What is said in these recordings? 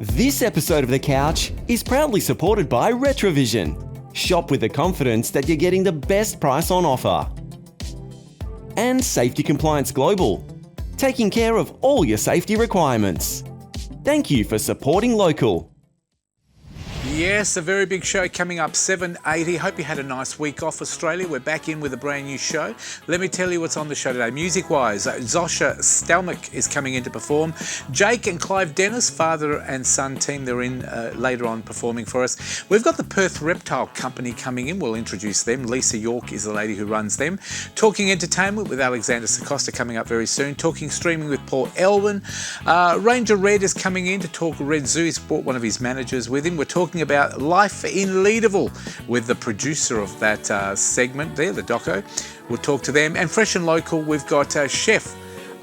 This episode of The Couch is proudly supported by Retrovision. Shop with the confidence that you're getting the best price on offer. And Safety Compliance Global, taking care of all your safety requirements. Thank you for supporting local. Yes, a very big show coming up, 7:80. Hope you had a nice week off, Australia. We're back in with a brand new show. Let me tell you what's on the show today. Music-wise, Zosha Stalmach is coming in to perform. Jake and Clive Dennis, father and son team, they're in later on performing for us. We've got the Perth Reptile Company coming in. We'll introduce them. Lisa York is the lady who runs them. Talking entertainment with Alexander Sacosta coming up very soon. Talking streaming with Paul Elwin. Ranger Red is coming in to talk Red Zoo. He's brought one of his managers with him. We're talking about life in Leederville with the producer of that segment there, the doco. We'll talk to them. And fresh and local, we've got chef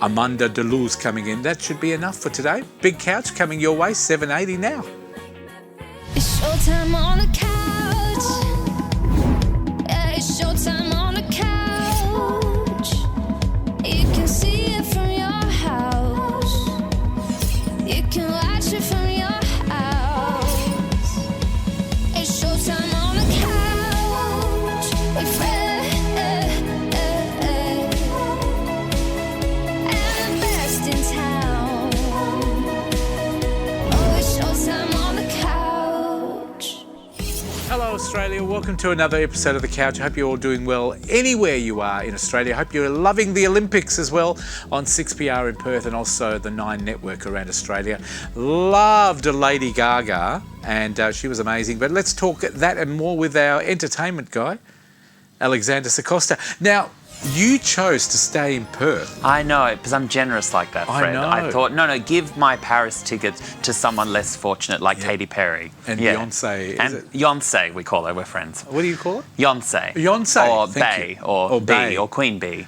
Amanda Deleuze coming in. That should be enough for today. Big Couch coming your way, 7:80 now. It's showtime on the couch. Yeah, it's showtime on the couch. You can see it from your house. You can watch it from your house. It's showtime on the couch with Fred and the best in town. Oh, it's showtime on the couch. Hello Australia, welcome to another episode of The Couch. I hope you're all doing well anywhere you are in Australia. I hope you're loving the Olympics as well on 6PR in Perth and also the Nine Network around Australia. Loved Lady Gaga and she was amazing. But let's talk that and more with our entertainment guy, Alexander Sacosta. Now, you chose to stay in Perth. I know, because I'm generous like that, I Fred. know. I thought, no, give my Paris tickets to someone less fortunate like Katy Perry. And Beyonce, is And it? Beyonce, we call her, we're friends. What do you call it? Beyonce. Beyonce, Or thank Bey, you. or Or Bee, Bey. or Queen Bee.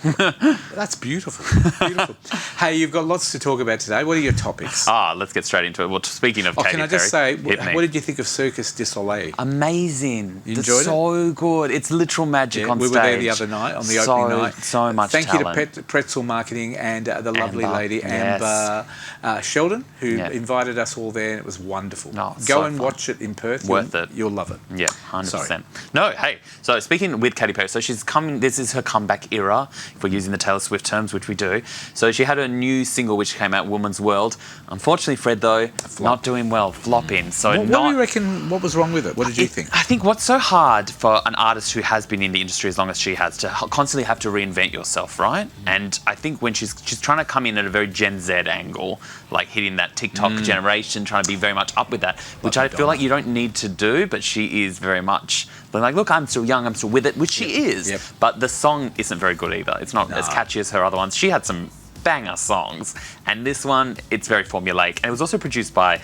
That's beautiful. Beautiful. Hey, you've got lots to talk about today. What are your topics? Let's get straight into it. Well, speaking of Katy Can I Perry, just say, hit me. what did you think of Circus du Soleil? Amazing. You It's enjoyed it? So good. It's literal magic on we stage. were there the other night on the opening night. So much Thank talent. you to Pretzel Marketing and the lovely Amber, lady yes. Amber Sheldon, who Yeah. invited us all there, and it was wonderful. Oh, Go so and fun. watch it in Perth. Worth it. You'll love it. Yeah, 100%. Sorry. No, hey, so speaking with Katy Perry, so she's coming, this is her comeback era, if we're using the Taylor Swift terms, which we do. So she had a new single which came out, Woman's World. Unfortunately, Fred, though, not doing well, flopping. So What do you reckon, what was wrong with it? What did you think? I think what's so hard for an artist who has been in the industry as long as she has to constantly have to reinvent yourself, right? And I think when she's trying to come in at a very Gen Z angle, like hitting that TikTok generation, trying to be very much up with that, which I feel like you don't need to do, but she is very much like, look, I'm still young, I'm still with it, which she is. Yep. But the song isn't very good either. It's not as catchy as her other ones. She had some banger songs, and this one, it's very formulaic. And it was also produced by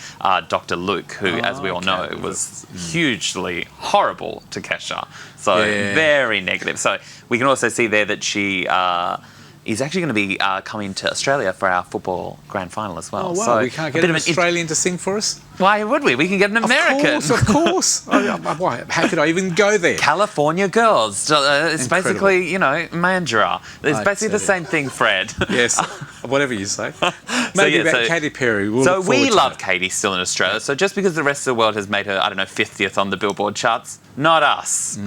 Dr. Luke, who, as we all know, was hugely horrible to Kesha. So very negative. So we can also see there that she is actually going to be coming to Australia for our football grand final as well. Oh, wow. So We can't get an Australian to sing for us? Why would we? We can get an American. Of course. Why? How could I even go there? California Girls. It's basically, Mandurah. It's I'd basically the say same thing, Fred. Yes, whatever you say. Maybe about Katy Perry. We'll So look forward we to love that. Katy still in Australia. So just because the rest of the world has made her, 50th on the Billboard charts, not us.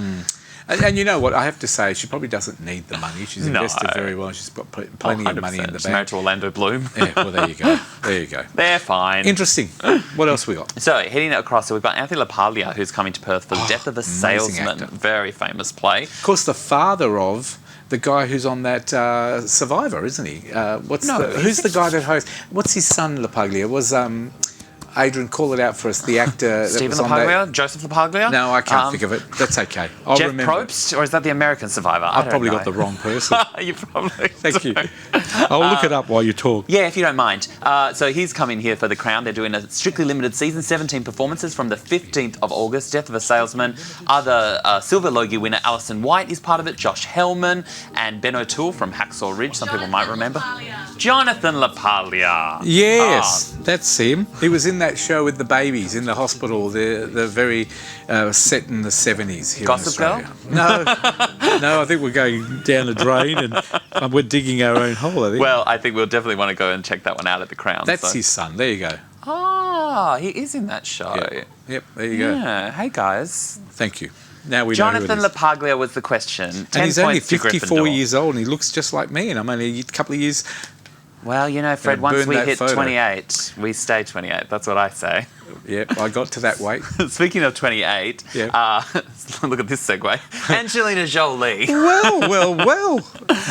And you know what? I have to say, she probably doesn't need the money. She's invested very well. She's got plenty of money in the She's married bank. to Orlando Bloom. Yeah, well, there you go. There you go. They're fine. Interesting. What else we got? So heading across, so we've got Anthony LaPaglia, who's coming to Perth for The Death of a amazing Salesman. actor. Very famous play. Of course, the father of the guy who's on that Survivor, isn't he? Who's the guy that hosts? What's his son, LaPaglia? Was Adrian, call it out for us. The actor that Stephen was on that. LaPaglia? Joseph LaPaglia? No, I can't think of it. That's okay. I'll Jeff remember. Probst? Or is that the American Survivor? I've probably got the wrong person. You probably Thank you. I'll look it up while you talk. Yeah, if you don't mind. So he's coming here for The Crown. They're doing a strictly limited season, 17 performances from the 15th of August. Death of a Salesman. Other Silver Logie winner Alison White is part of it. Josh Hellman and Ben O'Toole from Hacksaw Ridge. Some people might remember. Jonathan LaPaglia. Yes, that's him. He was in that show with the babies in the hospital. The very set in the 70s here Gossip in Australia. No, I think we're going down a drain and we're digging our own hole. I think. Well, I think we'll definitely want to go and check that one out at The Crown. That's his son. There you go. Ah, Ah, he is in that show. Yep, there you go. Yeah. Hey, guys. Thank you. Now we Jonathan know who it is. LaPaglia was the question. 10 And he's only points to 54 Gryffindor. years old and he looks just like me, and I'm only a couple of years. Well, you know, Fred, Gonna once burn we that hit photo. 28, we stay 28. That's what I say. Yep, I got to that weight. Speaking of 28, Yeah. look at this segue. Angelina Jolie. Well.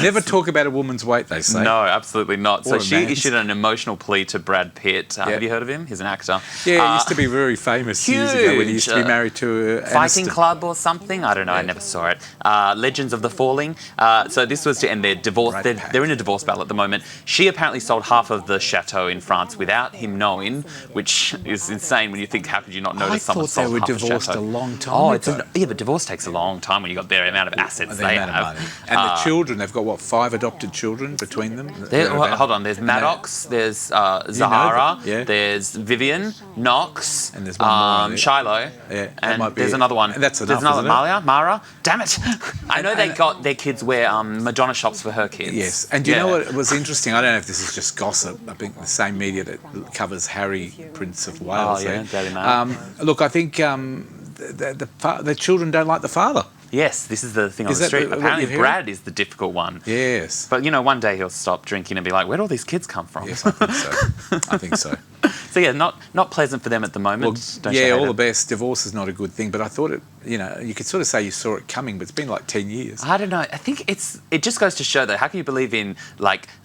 Never talk about a woman's weight, they say. No, absolutely not. Or So a she man's. issued an emotional plea to Brad Pitt. Have you heard of him? He's an actor. Yeah, he used to be very famous years ago when he used to be Huge. married to Fighting Aniston. Club or something? I don't know. I never saw it. Legends of the Falling. So this was to end their divorce. Brad Pitt. They're in a divorce battle at the moment. She apparently sold half of the chateau in France without him knowing, which is insane when you think, how could you not notice I someone thought they sold were half a divorced chateau? a long time Oh, ago. yeah, but divorce takes a long time when you got their amount of assets The they amount have. of money. And the children, they've got, 5 adopted children between them? Hold on, there's Maddox, there's Zahara, Yeah. there's Vivian, Knox, And there's one more, I think. Shiloh, Yeah, that and might be there's it. another one. And that's There's enough, another, isn't it? Mara. Damn it! I know they and- got their kids wear Madonna shops for her kids. Yes, and do you know what was interesting? I don't know if this is just gossip. I think the same media that covers Harry, Prince of Wales. Oh, yeah, eh? Daily Mail. Look, I think the children don't like the father. Yes, this is the thing on Is the that street. what Apparently, you're hearing? Brad is the difficult one. Yes. But one day he'll stop drinking and be like, "Where do all these kids come from?" Yes, I think so. I think so. So yeah, not pleasant for them at the moment. Well, Don't you yeah, hate all it? the best. Divorce is not a good thing, but I thought it. You could sort of say you saw it coming, but it's been like 10 years. I don't know. I think it just goes to show that how can you believe in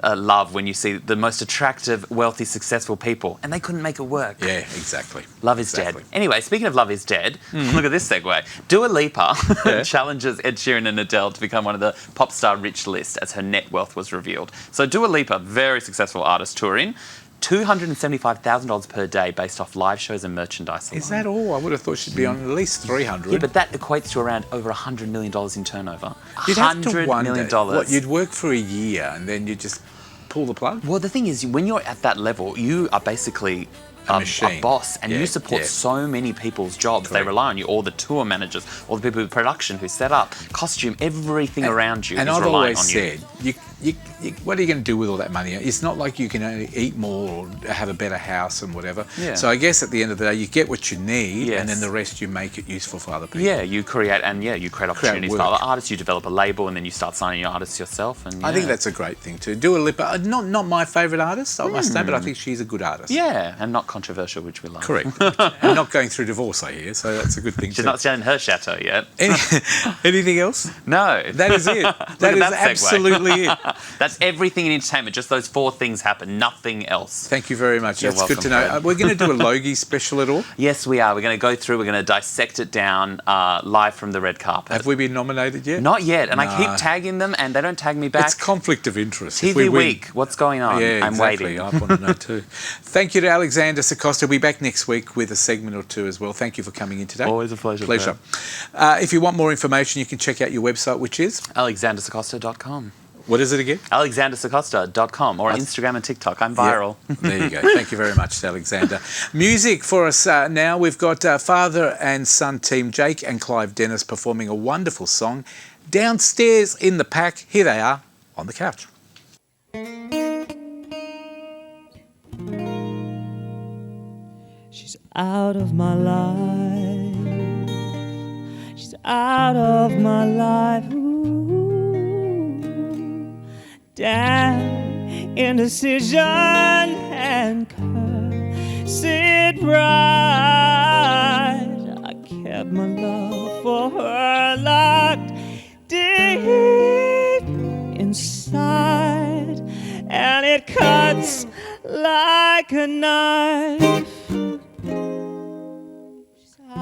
love when you see the most attractive, wealthy, successful people and they couldn't make it work? Yeah, exactly. Love is Exactly. dead. Anyway, speaking of Love is Dead, look at this segue. Dua Lipa Yeah. challenges Ed Sheeran and Adele to become one of the pop star rich list as her net wealth was revealed. So Dua Lipa, very successful artist touring, $275,000 per day based off live shows and merchandise alone. Is that all? I would have thought she'd be on at least 300. Yeah, but that equates to around over $100 million in turnover. You'd have to $100 wonder, million. what, you'd work for a year and then you just pull the plug? Well, the thing is, when you're at that level, you are basically A machine. a boss, and Yeah, you support yeah. so many people's jobs. Correct. They rely on you. All the tour managers, all the people with production who set up, costume, everything around you And is I've relying always on you. said, what are you going to do with all that money? It's not like you can only eat more or have a better house and whatever. Yeah. So I guess at the end of the day, you get what you need, Yes. and then the rest you make it useful for other people. Yeah, you create opportunities for work. other artists. You develop a label, and then you start signing your artists yourself. And I think yeah. that's a great thing too. Dua Lipa, not my favourite artist, I must say, but I think she's a good artist. Yeah, and not controversial, which we love. Correct. And not going through divorce, I hear, so that's a good thing She's too. not selling her chateau yet. Anything else? No. That is it. That is that segue. absolutely it. That's everything in entertainment. Just those 4 things happen. Nothing else. Thank you very much. You're That's good to welcome, know. Fred. We're going to do a Logie special at all? Yes, we are. We're going to go through. We're going to dissect it down live from the red carpet. Have we been nominated yet? Not yet, and I No. keep tagging them, and they don't tag me back. It's conflict of interest. If we TV win- week. What's going on? Yeah, I'm exactly. waiting. I want to know too. Thank you to Alexander Sacosta. We'll be back next week with a segment or two as well. Thank you for coming in today. Always a pleasure. Pleasure. If you want more information, you can check out your website, which is... AlexanderSacosta.com. What is it again? AlexanderSacosta.com or Instagram and TikTok. I'm viral. Yeah, there you go. Thank you very much, Alexander. Music for us now. We've got father and son team Jake and Clive Dennis performing a wonderful song, Downstairs in the Pack. Here they are on the couch. She's out of my life. She's out of my life. Ooh. Damn indecision and cursed pride. I kept my love for her locked deep inside, and it cuts like a knife.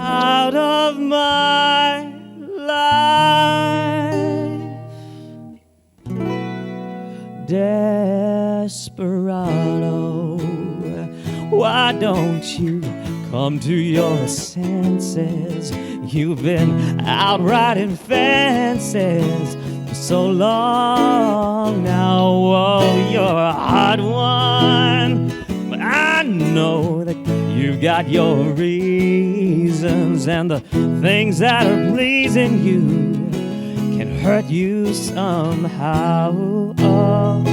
Out of my life, desperado, why don't you come to your senses? You've been out riding fences for so long now. Oh, you're a hot one, but I know that you've got your reasons, and the things that are pleasing you can hurt you somehow. Oh.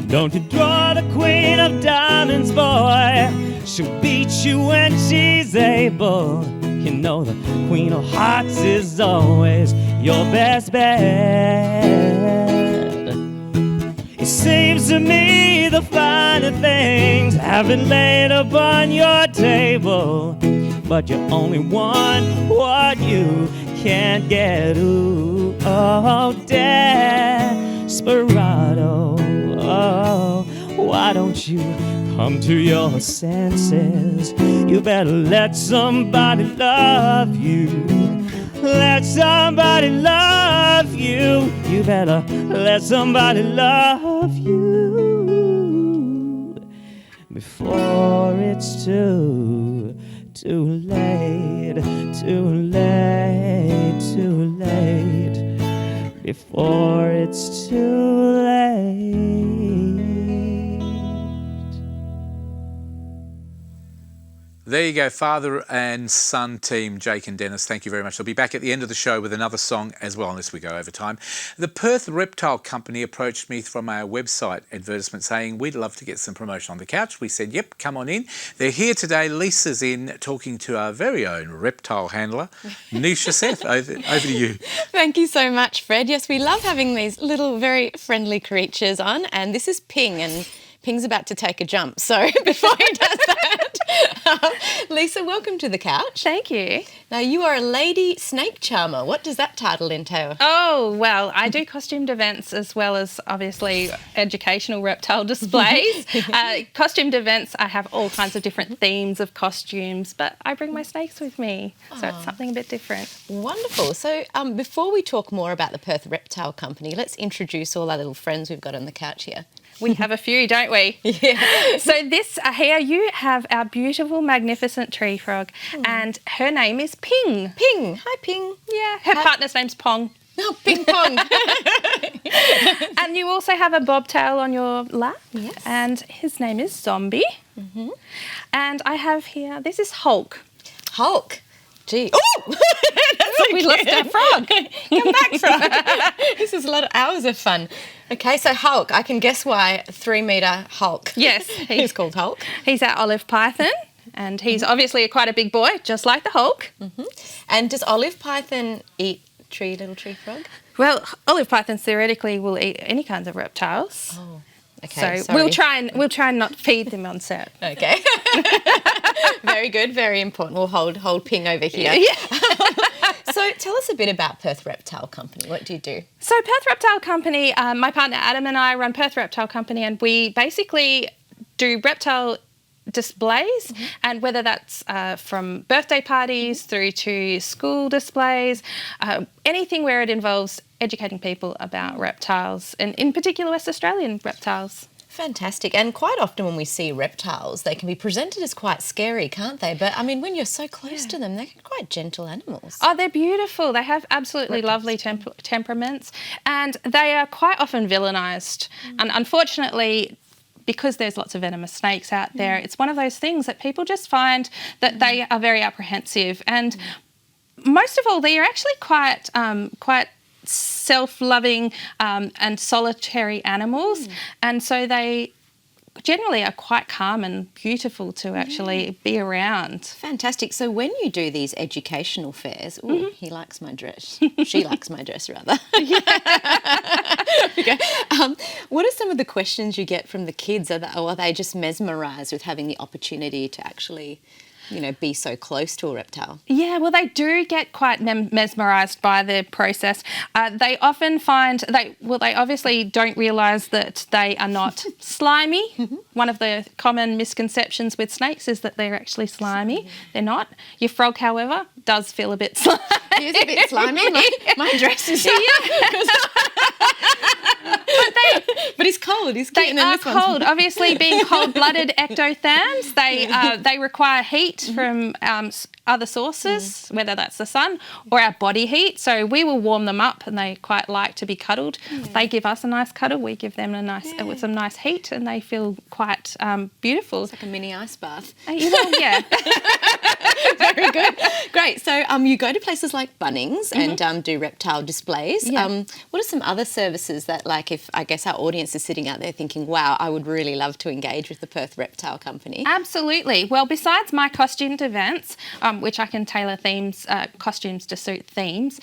Don't you draw the queen of diamonds, boy, She'll beat you when she's able. You know the Queen of Hearts is always your best bet. It seems to me the finer things have been laid upon your table, but you only want what you can't get. Ooh, oh, desperado. Oh, why don't you come to your senses? You better let somebody love you. Let somebody love you. You better let somebody love you before it's too late, too late, too late, before it's too late. There you go, father and son team, Jake and Dennis. Thank you very much. They'll be back at the end of the show with another song as well, unless we go over time. The Perth Reptile Company approached me from our website advertisement saying, we'd love to get some promotion on the couch. We said, yep, come on in. They're here today. Lisa's in talking to our very own reptile handler, Nisha Seth. Over to you. Thank you so much, Fred. Yes, we love having these little very friendly creatures on, and this is Ping, and Ping's about to take a jump. So before he does that, Lisa, welcome to the couch. Thank you. Now, you are a lady snake charmer. What does that title entail? Oh, well, I do costumed events as well as obviously educational reptile displays. Costumed events, I have all kinds of different themes of costumes, but I bring my snakes with me, so it's something a bit different. Wonderful. So before we talk more about the Perth Reptile Company, let's introduce all our little friends we've got on the couch here. We have a few, don't we? Yeah. So this here you have our beautiful, magnificent tree frog, and her name is Ping. Ping. Hi, Ping. Yeah, her partner's name's Pong. Oh, ping pong. And you also have a bobtail on your lap. Yes. And his name is Zombie. Mm-hmm. And I have here, this is Hulk. Hulk. Gee. Oh! We lost our frog. Come back, frog. This is a lot of hours of fun. Okay, so Hulk. I can guess why 3-metre Hulk. Yes. He's called Hulk. He's our olive python. And he's obviously quite a big boy, just like the Hulk. Mm-hmm. And does olive python eat little tree frog? Well, olive pythons theoretically will eat any kinds of reptiles. Oh, okay. So sorry. we'll try and not feed them on set. Okay. Very good, very important. We'll hold Ping over here. Yeah. So tell us a bit about Perth Reptile Company. What do you do? So Perth Reptile Company, my partner Adam and I run Perth Reptile Company, and we basically do reptile displays, and whether that's from birthday parties through to school displays, anything where it involves educating people about reptiles, and in particular West Australian reptiles. Fantastic. And quite often when we see reptiles, they can be presented as quite scary, can't they? But, I mean, when you're so close to them, they're quite gentle animals. Oh, they're beautiful. They have absolutely lovely temperaments, and they are quite often villainised. And unfortunately, because there's lots of venomous snakes out there, it's one of those things that people just find that they are very apprehensive. And most of all, they are actually quite self-loving and solitary animals, and so they generally are quite calm and beautiful to actually be around. Fantastic. So when you do these educational fairs, he likes my dress. She likes my dress, rather. Okay. What are some of the questions you get from the kids? Are they just mesmerised with having the opportunity to actually, be so close to a reptile? Yeah, well, they do get quite mesmerised by the process. They often find they obviously don't realise that they are not slimy. One of the common misconceptions with snakes is that they're actually slimy. They're not. Your frog, however, does feel a bit slimy. He is a bit slimy. My dress is... But he's cold. He's cute. They are cold. Obviously, being cold-blooded ectotherms, they require heat from other sources, whether that's the sun or our body heat. So we will warm them up, and they quite like to be cuddled. They give us a nice cuddle, we give them a nice with some nice heat, and they feel quite beautiful. Like a mini ice bath. Well, yeah. Very good. Great. So you go to places like Bunnings and do reptile displays. Yeah. What are some other services that, like, if I guess our audience is sitting out there thinking, wow, I would really love to engage with the Perth Reptile Company? Absolutely. Well, besides my costumed events, which I can tailor themes, costumes to suit themes,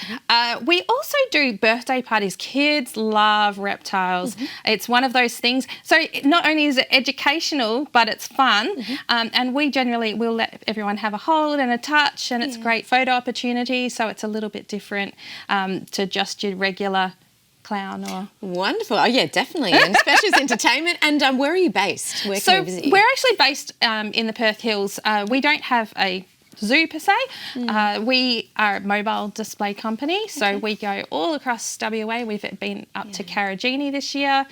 we also do birthday parties. Kids love reptiles. It's one of those things. So not only is it educational, but it's fun. And we generally will let everyone have a hold and a touch, and it's a great photo opportunity. So it's a little bit different to just your regular clown or... Wonderful. Oh, yeah, definitely. And especially as entertainment. And where are you based? Where can we visit you? We're actually based in the Perth Hills. We don't have a zoo per se. We are a mobile display company, so we go all across WA. We've been up to Karajini this year.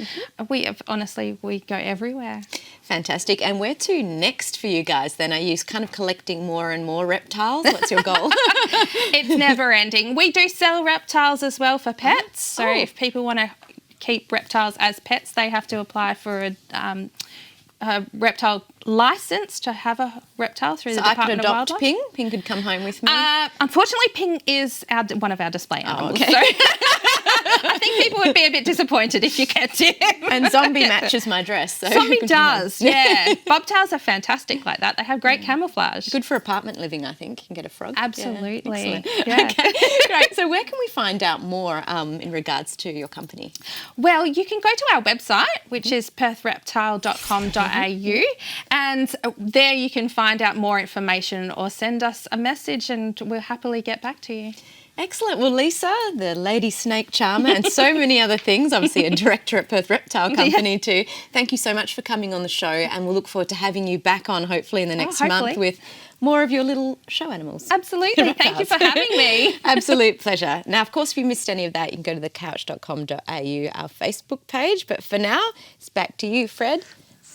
We go everywhere. Fantastic. And where to next for you guys then? Are you kind of collecting more and more reptiles? What's your goal? It's never ending. We do sell reptiles as well for pets. So if people want to keep reptiles as pets, they have to apply for a reptile license to have a reptile through the Department of Wildlife. So I could adopt Ping? Ping could come home with me? Unfortunately, Ping is one of our display animals. Okay. So I think people would be a bit disappointed if you kept him. And Zombie matches my dress. So Zombie does, yeah. Bobtails are fantastic like that. They have great camouflage. Good for apartment living, I think. You can get a frog. Absolutely. Yeah. Excellent. Yeah. Okay, great. So where can we find out more in regards to your company? Well, you can go to our website, which is perthreptile.com.au, and there you can find out more information or send us a message, and we'll happily get back to you. Excellent. Well, Lisa, the lady snake charmer, and so many other things, obviously a director at Perth Reptile Company too. Thank you so much for coming on the show, and we'll look forward to having you back on hopefully in the next month with more of your little show animals. Absolutely. Thank you for having me. Absolute pleasure. Now, of course, if you missed any of that, you can go to thecouch.com.au, our Facebook page. But for now, it's back to you, Fred.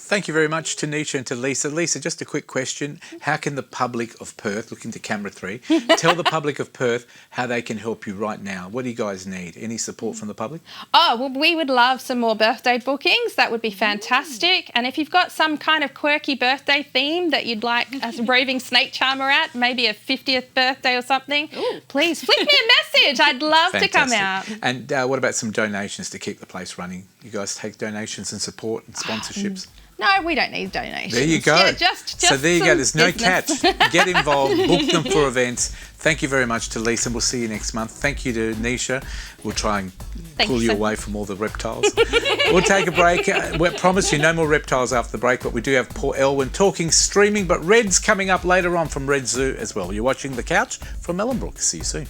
Thank you very much to Nisha and to Lisa. Lisa, just a quick question. How can the public of Perth, look into camera 3, tell the public of Perth how they can help you right now? What do you guys need? Any support from the public? Oh, well, we would love some more birthday bookings. That would be fantastic. And if you've got some kind of quirky birthday theme that you'd like a roving snake charmer at, maybe a 50th birthday or something, please flick me a message. I'd love to come out. And what about some donations to keep the place running? You guys take donations and support and sponsorships? No, we don't need donations. There you go. Yeah, just so there you go. There's no business. catch. Get involved. Book them for events. Thank you very much to Lisa. We'll see you next month. Thank you to Nisha. We'll try and pull you away from all the reptiles. We'll take a break. We promise you no more reptiles after the break, but we do have Paul Elwyn talking streaming, but Red's coming up later on from Red Zoo as well. You're watching The Couch from Ellenbrook. See you soon.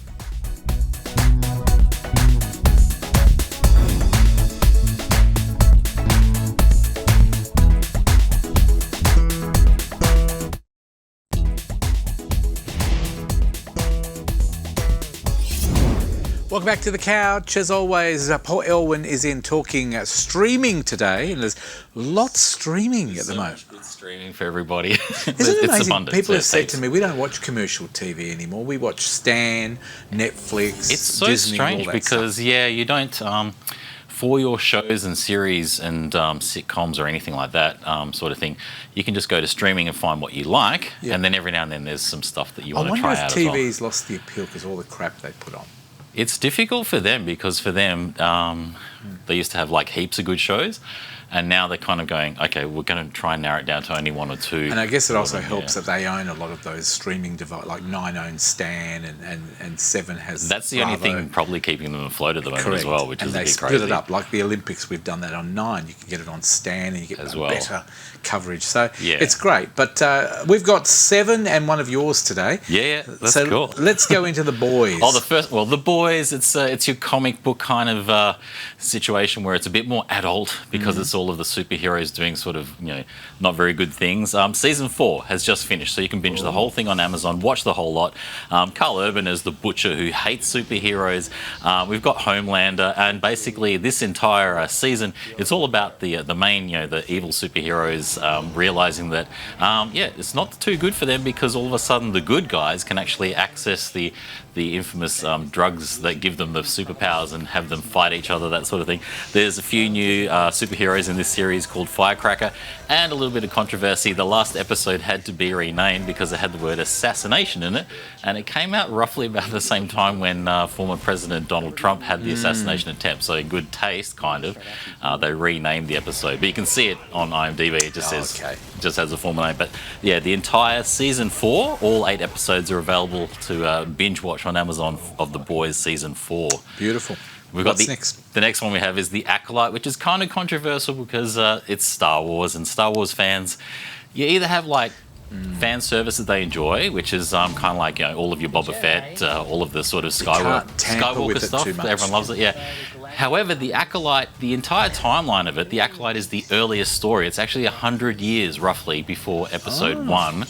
Welcome back to The Couch. As always, Paul Elwyn is in talking streaming today, and there's lots streaming at the moment. Good streaming for everybody. Isn't it amazing? People have said to me, we don't watch commercial TV anymore. We watch Stan, Netflix, It's so Disney, strange all that because, stuff. you don't... for your shows and series and sitcoms or anything like that sort of thing, you can just go to streaming and find what you like, and then every now and then there's some stuff that you want to try out I as wonder well. if TV's lost the appeal because all the crap they put on. It's difficult for them because for them, they used to have like heaps of good shows, and now they're kind of going, okay, we're going to try and narrow it down to only one or two. And I guess it also helps that they own a lot of those streaming devices, like 9 owns Stan and 7 has That's the only thing probably keeping them afloat at the moment as well, which is a bit crazy. And they split it up, like the Olympics, we've done that on 9. You can get it on Stan and you get better coverage. So it's great. But we've got 7 and one of yours today. Yeah, that's so cool. Let's go into the boys. The boys, it's your comic book kind of situation where it's a bit more adult because it's all all of the superheroes doing sort of, not very good things. Season 4 has just finished, so you can binge the whole thing on Amazon, watch the whole lot. Carl Urban is the butcher who hates superheroes. We've got Homelander, and basically this entire season, it's all about the main, the evil superheroes realizing that, it's not too good for them, because all of a sudden the good guys can actually access the infamous drugs that give them the superpowers and have them fight each other, that sort of thing. There's a few new superheroes in this series called Firecracker, and a little bit of controversy. The last episode had to be renamed because it had the word assassination in it, and it came out roughly about the same time when former President Donald Trump had the assassination attempt. So in good taste, kind of, they renamed the episode. But you can see it on IMDb. It just says, just has a former name. But yeah, the entire season 4, all 8 episodes are available to binge watch on Amazon of The Boys season 4. Beautiful. We've got the next one we have is The Acolyte, which is kind of controversial because it's Star Wars, and Star Wars fans, you either have like fan service that they enjoy, which is kind of like all of your Boba Fett, all of the sort of Skywalker stuff. Everyone loves it, yeah. However, The Acolyte, the entire timeline of it, The Acolyte is the earliest story. It's actually 100 years roughly before Episode 1.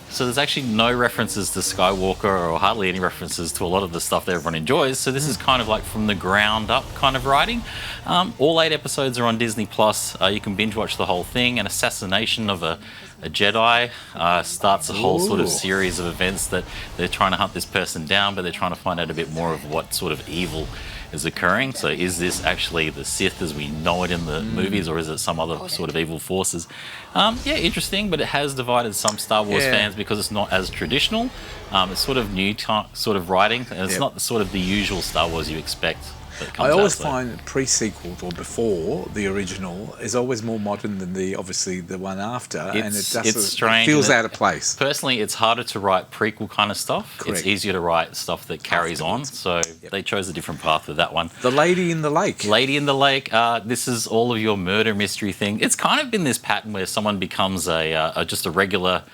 So there's actually no references to Skywalker, or hardly any references to a lot of the stuff that everyone enjoys. So this is kind of like from the ground up kind of writing. All 8 episodes are on Disney Plus. You can binge watch the whole thing. An assassination of a Jedi starts a whole sort of series of events that they're trying to hunt this person down, but they're trying to find out a bit more of what sort of evil is occurring. So is this actually the Sith as we know it in the movies, or is it some other sort of evil forces? Interesting, but it has divided some Star Wars fans because it's not as traditional. It's sort of new sort of writing, and it's not the sort of the usual Star Wars you expect. I always find pre-sequels or before the original is always more modern than obviously the one after, and it's strange. It feels out of place. Personally, it's harder to write prequel kind of stuff. Correct. It's easier to write stuff that carries on. So they chose a different path with that one. The Lady in the Lake. Lady in the Lake. This is all of your murder mystery thing. It's kind of been this pattern where someone becomes just a regular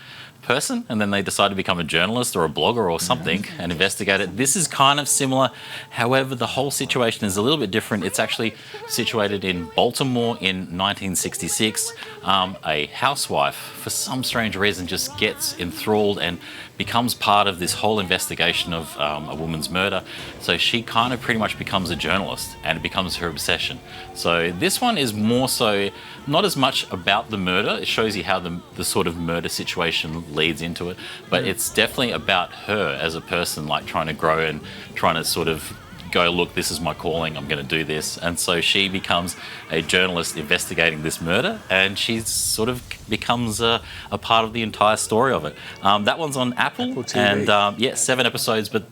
person, and then they decide to become a journalist or a blogger or something and investigate it. This is kind of similar. However, the whole situation is a little bit different. It's actually situated in Baltimore in 1966. A housewife, for some strange reason, just gets enthralled and becomes part of this whole investigation of a woman's murder. So she kind of pretty much becomes a journalist, and it becomes her obsession. So this one is more so not as much about the murder. It shows you how the sort of murder situation leads into it, but it's definitely about her as a person, like trying to grow and trying to sort of go, look, this is my calling, I'm going to do this. And so she becomes a journalist investigating this murder, and she sort of becomes a part of the entire story of it. That one's on Apple TV. And 7 episodes, but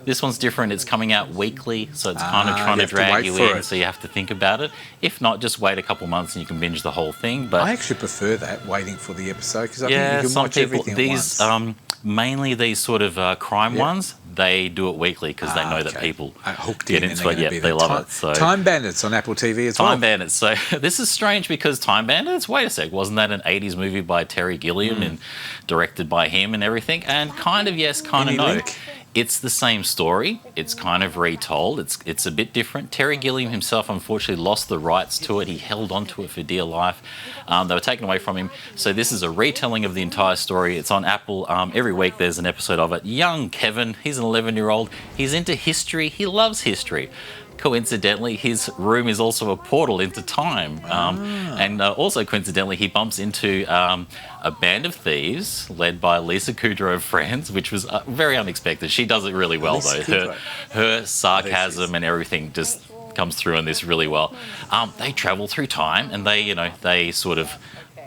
this one's different. It's coming out weekly, so it's kind of trying to drag you in, so you have to think about it. If not, just wait a couple months and you can binge the whole thing. But I actually prefer that, waiting for the episode, because I think you can watch everything at once. Mainly these sort of crime ones, they do it weekly because they know that people get into it. They love it. So Time Bandits on Apple TV as well. Time Bandits. So this is strange because Time Bandits, wait a sec, wasn't that an 80s movie by Terry Gilliam and directed by him and everything? And kind of yes, kind of no. Link? It's the same story. It's kind of retold. It's a bit different. Terry Gilliam himself unfortunately lost the rights to it. He held on to it for dear life. They were taken away from him. So this is a retelling of the entire story. It's on Apple. Every week there's an episode of it. Young Kevin, he's an 11-year-old. He's into history. He loves history. Coincidentally, his room is also a portal into time. And also coincidentally, he bumps into a band of thieves led by Lisa Kudrow of Friends, which was very unexpected. She does it really well, though. Her sarcasm and everything just comes through in this really well. They travel through time, and they sort of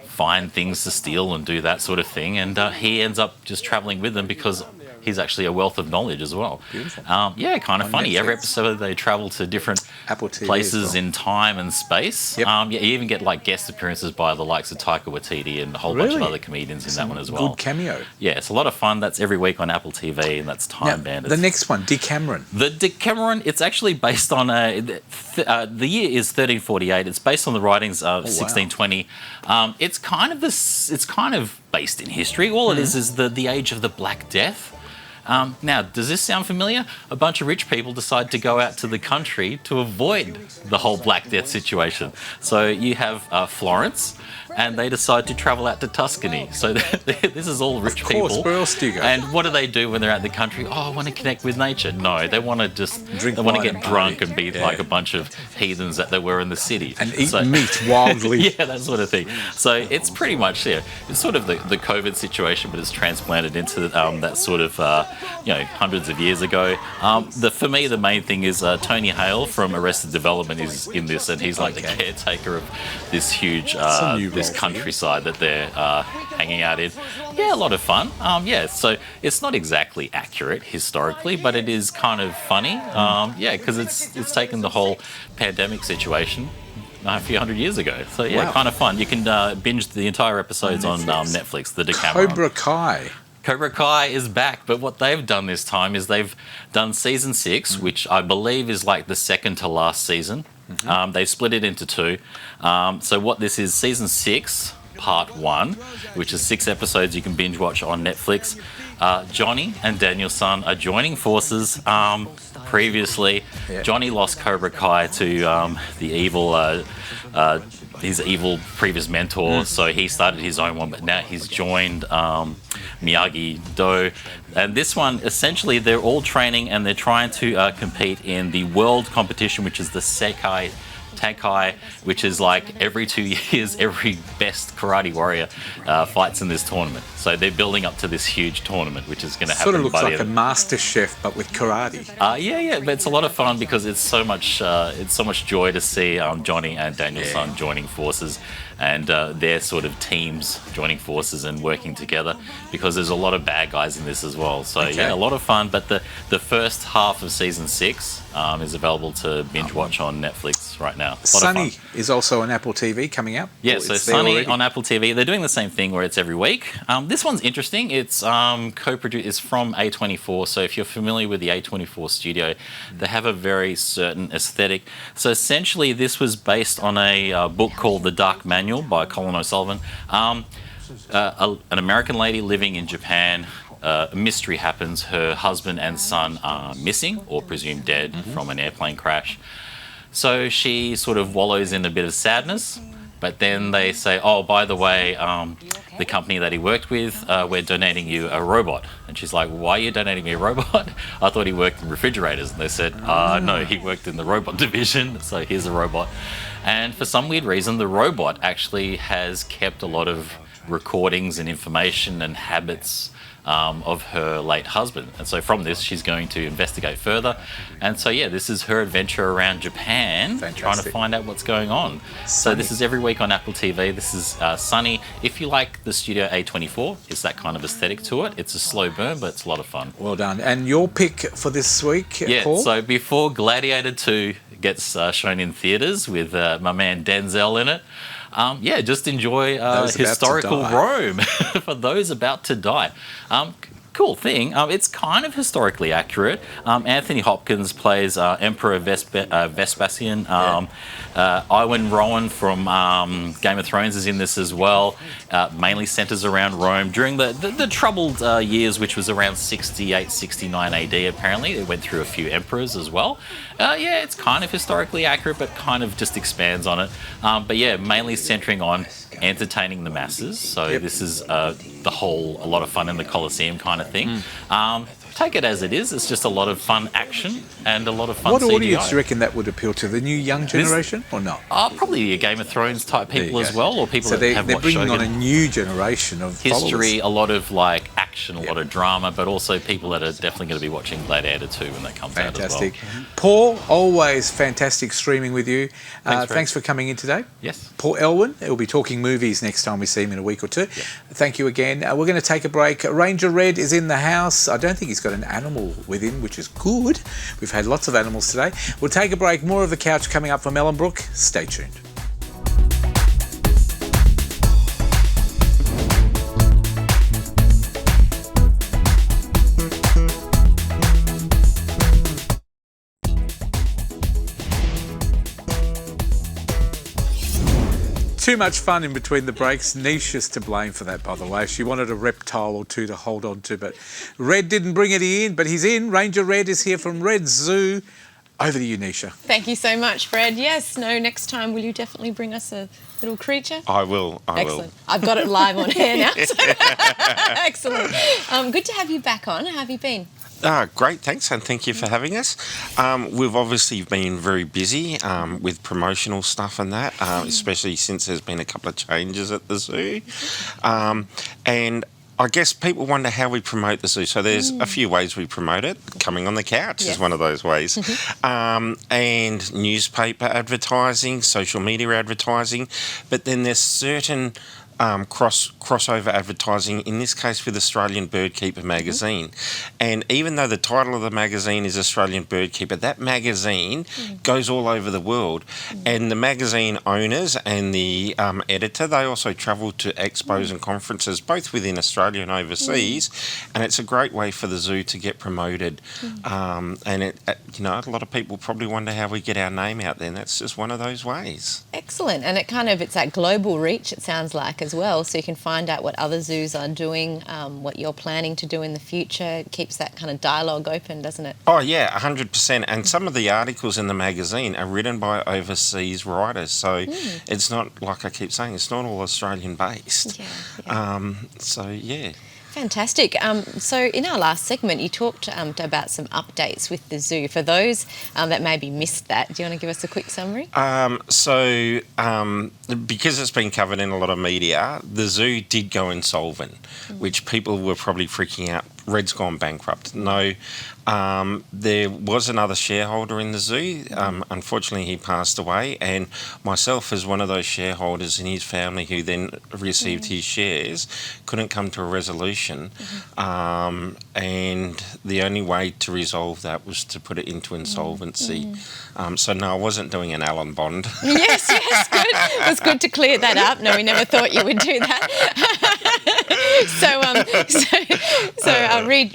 find things to steal and do that sort of thing. And he ends up just traveling with them because he's actually a wealth of knowledge as well. Beautiful. Kind of funny. Netflix. Every episode they travel to different Apple TV places in time and space. Yep. You even get like guest appearances by the likes of Taika Waititi and a whole bunch of other comedians in that one as well. Good cameo. Yeah, it's a lot of fun. That's every week on Apple TV, and that's Time Bandits. The next one, Decameron. The Decameron, it's actually based on the year is 1348. It's based on the writings of 1620. It's kind of based in history. All it is the age of the Black Death. Now, does this sound familiar? A bunch of rich people decide to go out to the country to avoid the whole Black Death situation. So you have Florence, and they decide to travel out to Tuscany. So this is all rich people. Where else do you go? And what do when they're out in the country? Oh, I want to connect with nature. No, they want to just Drink they want to wine get and drunk party. and be Yeah. like a bunch of heathens that they were in the city. And eat meat wildly. Yeah, that sort of thing. So it's pretty much, it's sort of the COVID situation, but it's transplanted into that sort of, hundreds of years ago. For me, the main thing is Tony Hale from Arrested Development is in this, and he's like the caretaker of this huge, a new this role for countryside that they're hanging out in. Yeah, a lot of fun. So it's not exactly accurate historically, but it is kind of funny. Because it's taken the whole pandemic situation a few hundred years ago. So Wow. kind of fun. You can binge the entire episodes on Netflix, the Decameron. Cobra Kai. Cobra Kai is back, but what they've done this time is they've done season 6, which I believe is like the second to last season. They've split it into 2. So what this is, season 6, part 1, which is 6 episodes you can binge watch on Netflix. Johnny and Daniel-san are joining forces. Previously, Johnny lost Cobra Kai to the evil, his evil previous mentor, so he started his own one, but now he's joined Miyagi-Do. And this one, essentially, they're all training and they're trying to compete in the world competition, which is the Sekai Tankai, which is like every 2 years, every best karate warrior fights in this tournament. So they're building up to this huge tournament, which is going to happen. Sort of looks by like the a Master Chef, but with karate. but it's a lot of fun because it's so much joy to see Johnny and Daniel-san joining forces, and their sort of teams joining forces and working together, because there's a lot of bad guys in this as well. So a lot of fun. But the first half of season 6 is available to binge watch on Netflix right now. Sunny is also on Apple TV coming out. Yeah, Or so it's there Sunny already? on Apple TV. They're doing the same thing where it's every week. This one's interesting. It's co-produced. It's from A24. So if you're familiar with the A24 studio, they have a very certain aesthetic. So essentially, this was based on a book called The Dark Manual by Colin O'Sullivan. An American lady living in Japan. A mystery happens. Her husband and son are missing or presumed dead from an airplane crash. So she sort of wallows in a bit of sadness, but then they say, oh, by the way, the company that he worked with, we're donating you a robot. And she's like, why are you donating me a robot? I thought he worked in refrigerators. And they said, no, he worked in the robot division, so here's a robot. And for some weird reason, the robot actually has kept a lot of recordings and information and habits of her late husband. And so from this, she's going to investigate further. And so, this is her adventure around Japan, trying to find out what's going on. So this is every week on Apple TV. This is Sunny. If you like the Studio A24, it's that kind of aesthetic to it. It's a slow burn, but it's a lot of fun. Well done. And your pick for this week, Paul? So before Gladiator 2 gets shown in theatres with my man Denzel in it, just enjoy historical Rome for those about to die. Cool thing. It's kind of historically accurate. Anthony Hopkins plays Emperor Vespasian. Iwan Rowan from Game of Thrones is in this as well. Mainly centres around Rome during the troubled years, which was around 68, 69 AD. Apparently, it went through a few emperors as well. It's kind of historically accurate, but kind of just expands on it. Mainly centering on entertaining the masses. So this is a lot of fun in the Colosseum kind of thing. Take it as it is. It's just a lot of fun action and a lot of fun What CGI. audience do you reckon that would appeal to? The new young generation or not? Probably a Game of Thrones type people as well, or people So that have they're watched bringing on a Shogun. new generation of History, followers. a lot of like action, a lot of drama, but also people that are definitely going to be watching Gladiator 2 when that comes out as well. Fantastic. Paul, always fantastic streaming with you. Thanks, Fred. Thanks for coming in today. Yes. Paul Elwyn, we'll be talking movies next time we see him in a week or two. Thank you again. We're going to take a break. Ranger Red is in the house. I don't think he's got an animal with him, which is good. We've had lots of animals today. We'll take a break. More of The Couch coming up from Ellenbrook. Stay tuned. too much fun in between the breaks. Nisha's to blame for that, by the way. She wanted a reptile or two to hold on to, but Red didn't bring it in, but he's in. Ranger Red is here from Red Zoo. Over to you, Nisha. Thank you so much, Fred. Yes, no, next time will you definitely bring us a little creature? I will. Excellent. I've got it live on air now. So excellent. Good to have you back on. How have you been? Great, thanks, and thank you for having us. We've obviously been very busy with promotional stuff and that, especially since there's been a couple of changes at the zoo. And I guess people wonder how we promote the zoo. So there's a few ways we promote it. Coming on the couch is one of those ways. And newspaper advertising, social media advertising. But then there's certain crossover advertising, in this case with Australian Birdkeeper magazine. And even though the title of the magazine is Australian Birdkeeper, that magazine goes all over the world. And the magazine owners and the editor, they also travel to expos and conferences, both within Australia and overseas. And it's a great way for the zoo to get promoted. And a lot of people probably wonder how we get our name out there, and that's just one of those ways. Excellent. And it's that global reach, it sounds like, as well, so you can find out what other zoos are doing, what you're planning to do in the future. It keeps that kind of dialogue open, doesn't it? Oh yeah, 100%. And some of the articles in the magazine are written by overseas writers, so it's not, like I keep saying, it's not all Australian based. So yeah. Fantastic. So in our last segment, you talked about some updates with the zoo. For those that maybe missed that, do you want to give us a quick summary? Because it's been covered in a lot of media, the zoo did go insolvent, which people were probably freaking out. Red's gone bankrupt. No, there was another shareholder in the zoo. Unfortunately, he passed away, and myself as one of those shareholders and his family who then received his shares couldn't come to a resolution. And the only way to resolve that was to put it into insolvency. So no, I wasn't doing an Alan Bond. Yes, good. It was good to clear that up. No, we never thought you would do that.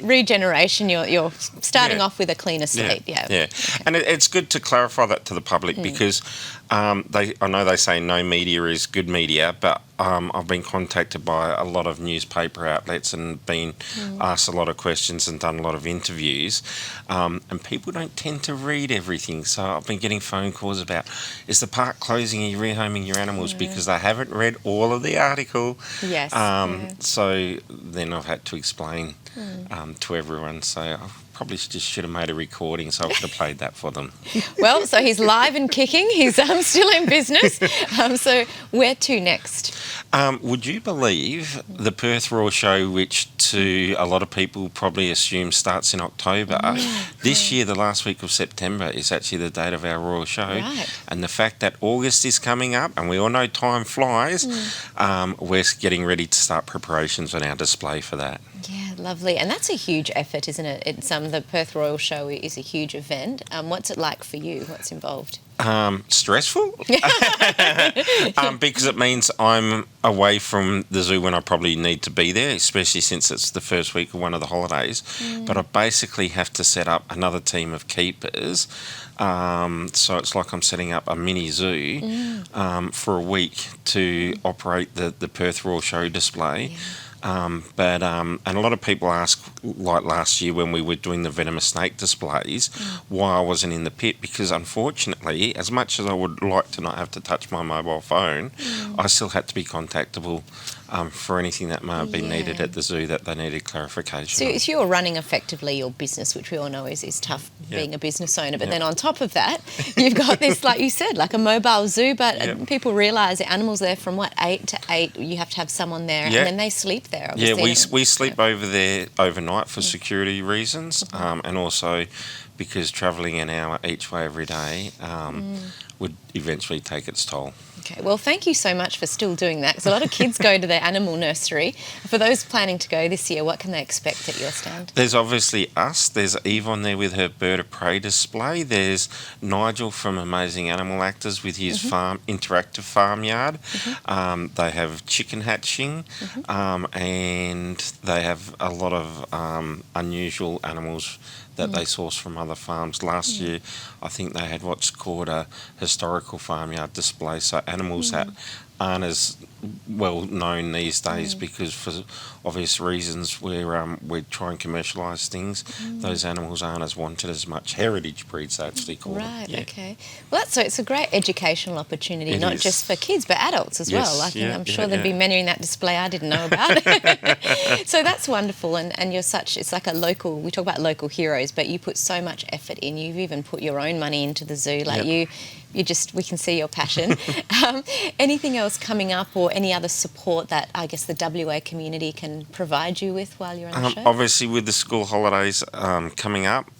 Regeneration, you're starting off with a cleaner slate. Yeah. And it's good to clarify that to the public because I know they say no media is good media, but I've been contacted by a lot of newspaper outlets and been asked a lot of questions and done a lot of interviews, and people don't tend to read everything. So I've been getting phone calls about, is the park closing, are you rehoming your animals? Because they haven't read all of the article. Yes. So then I've had to explain to everyone. So I probably just should have made a recording, so I could have played that for them. Well, so he's live and kicking. He's still in business. So where to next? Would you believe the Perth Royal Show, which to a lot of people probably assume starts in October, this year, the last week of September, is actually the date of our Royal Show. Right. And the fact that August is coming up, and we all know time flies, we're getting ready to start preparations on our display for that. Yeah, lovely. And that's a huge effort, isn't it? The Perth Royal Show is a huge event. What's it like for you? What's involved? Stressful because it means I'm away from the zoo when I probably need to be there, especially since it's the first week of one of the holidays. But I basically have to set up another team of keepers. So it's like I'm setting up a mini zoo for a week to operate the Perth Royal Show display. And a lot of people ask, like last year when we were doing the venomous snake displays, why I wasn't in the pit, because unfortunately, as much as I would like to not have to touch my mobile phone, I still had to be contactable for anything that may have been needed at the zoo that they needed clarification on. So you're running effectively your business, which we all know is tough being a business owner, but then on top of that, you've got this, like you said, like a mobile zoo, but people realise the animals there from 8 to 8, you have to have someone there, and then they sleep there, obviously. Yeah, we sleep over there overnight for security reasons, and also because travelling an hour each way every day would eventually take its toll. Okay, well, thank you so much for still doing that, because a lot of kids go to the animal nursery. For those planning to go this year, what can they expect at your stand? There's obviously us. There's Eve on there with her bird of prey display. There's Nigel from Amazing Animal Actors with his interactive farmyard. They have chicken hatching, and they have a lot of unusual animals that they source from other farms. Last year, I think they had what's called a historical farmyard display, so animals that aren't as well known these days because for obvious reasons we're trying to commercialise things. Those animals aren't as wanted as much. Heritage breeds, they actually call them. Right, Yeah. okay. Well, so it's a great educational opportunity, It not is. just for kids, but adults as Yes, well. I think yeah, I'm yeah, sure there'd be yeah. many in that display I didn't know about. So that's wonderful, and you're it's like a local, we talk about local heroes, but you put so much effort in. You've even put your own money into the zoo. Like Yep. we can see your passion. Anything else coming up or any other support that I guess the WA community can provide you with while you're on the show? Obviously, with the school holidays coming up,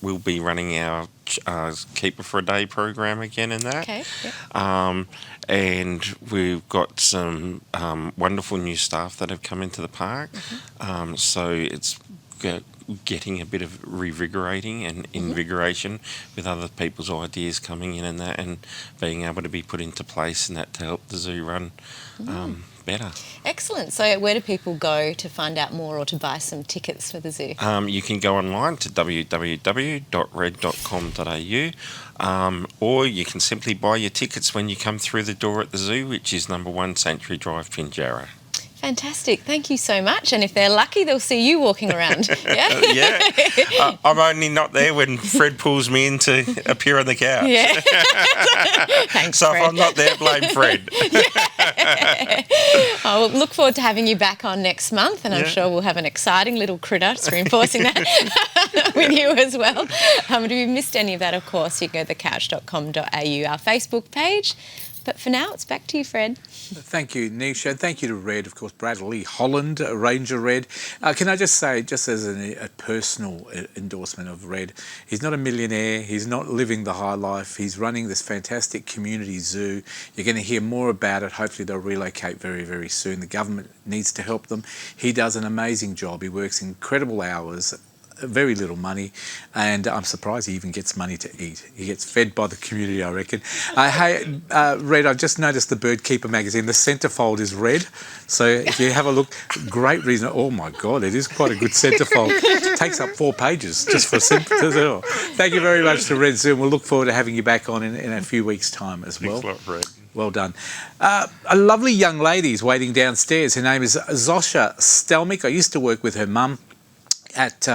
we'll be running our Keeper for a Day program again in that. Okay, yep. And we've got some wonderful new staff that have come into the park. So it's getting a bit of revigorating and invigoration with other people's ideas coming in and that, and being able to be put into place and that to help the zoo run better. Excellent. So where do people go to find out more or to buy some tickets for the zoo? You can go online to www.red.com.au, or you can simply buy your tickets when you come through the door at the zoo, which is number 1 Sanctuary Drive, Pinjarra. Fantastic. Thank you so much. And if they're lucky, they'll see you walking around. Yeah? Yeah. I'm only not there when Fred pulls me in to appear on the couch. Yeah. Thanks, So Fred. if I'm not there, blame Fred. I'll look forward to having you back on next month, and I'm Yeah. sure we'll have an exciting little critter. Just reinforcing that with you as well. If you missed any of that, of course, you can go to thecouch.com.au, our Facebook page. But for now, it's back to you, Fred. Thank you, Nisha. Thank you to Red, of course, Bradley Holland, Ranger Red. Can I just say, just as a personal endorsement of Red, he's not a millionaire. He's not living the high life. He's running this fantastic community zoo. You're going to hear more about it. Hopefully they'll relocate very, very soon. The government needs to help them. He does an amazing job. He works incredible hours, very little money, and I'm surprised he even gets money to eat. He gets fed by the community, I reckon. Hey, Red, I've just noticed the Bird Keeper magazine, the centrefold is red, so if you have a look, great reason. Oh my God, it is quite a good centrefold. It takes up 4 pages just for centrefold. Thank you very much to Red Zoo, and we'll look forward to having you back on in a few weeks' time as well. Thanks a lot, Fred. Well done. A lovely young lady is waiting downstairs. Her name is Zosha Stelmick. I used to work with her mum at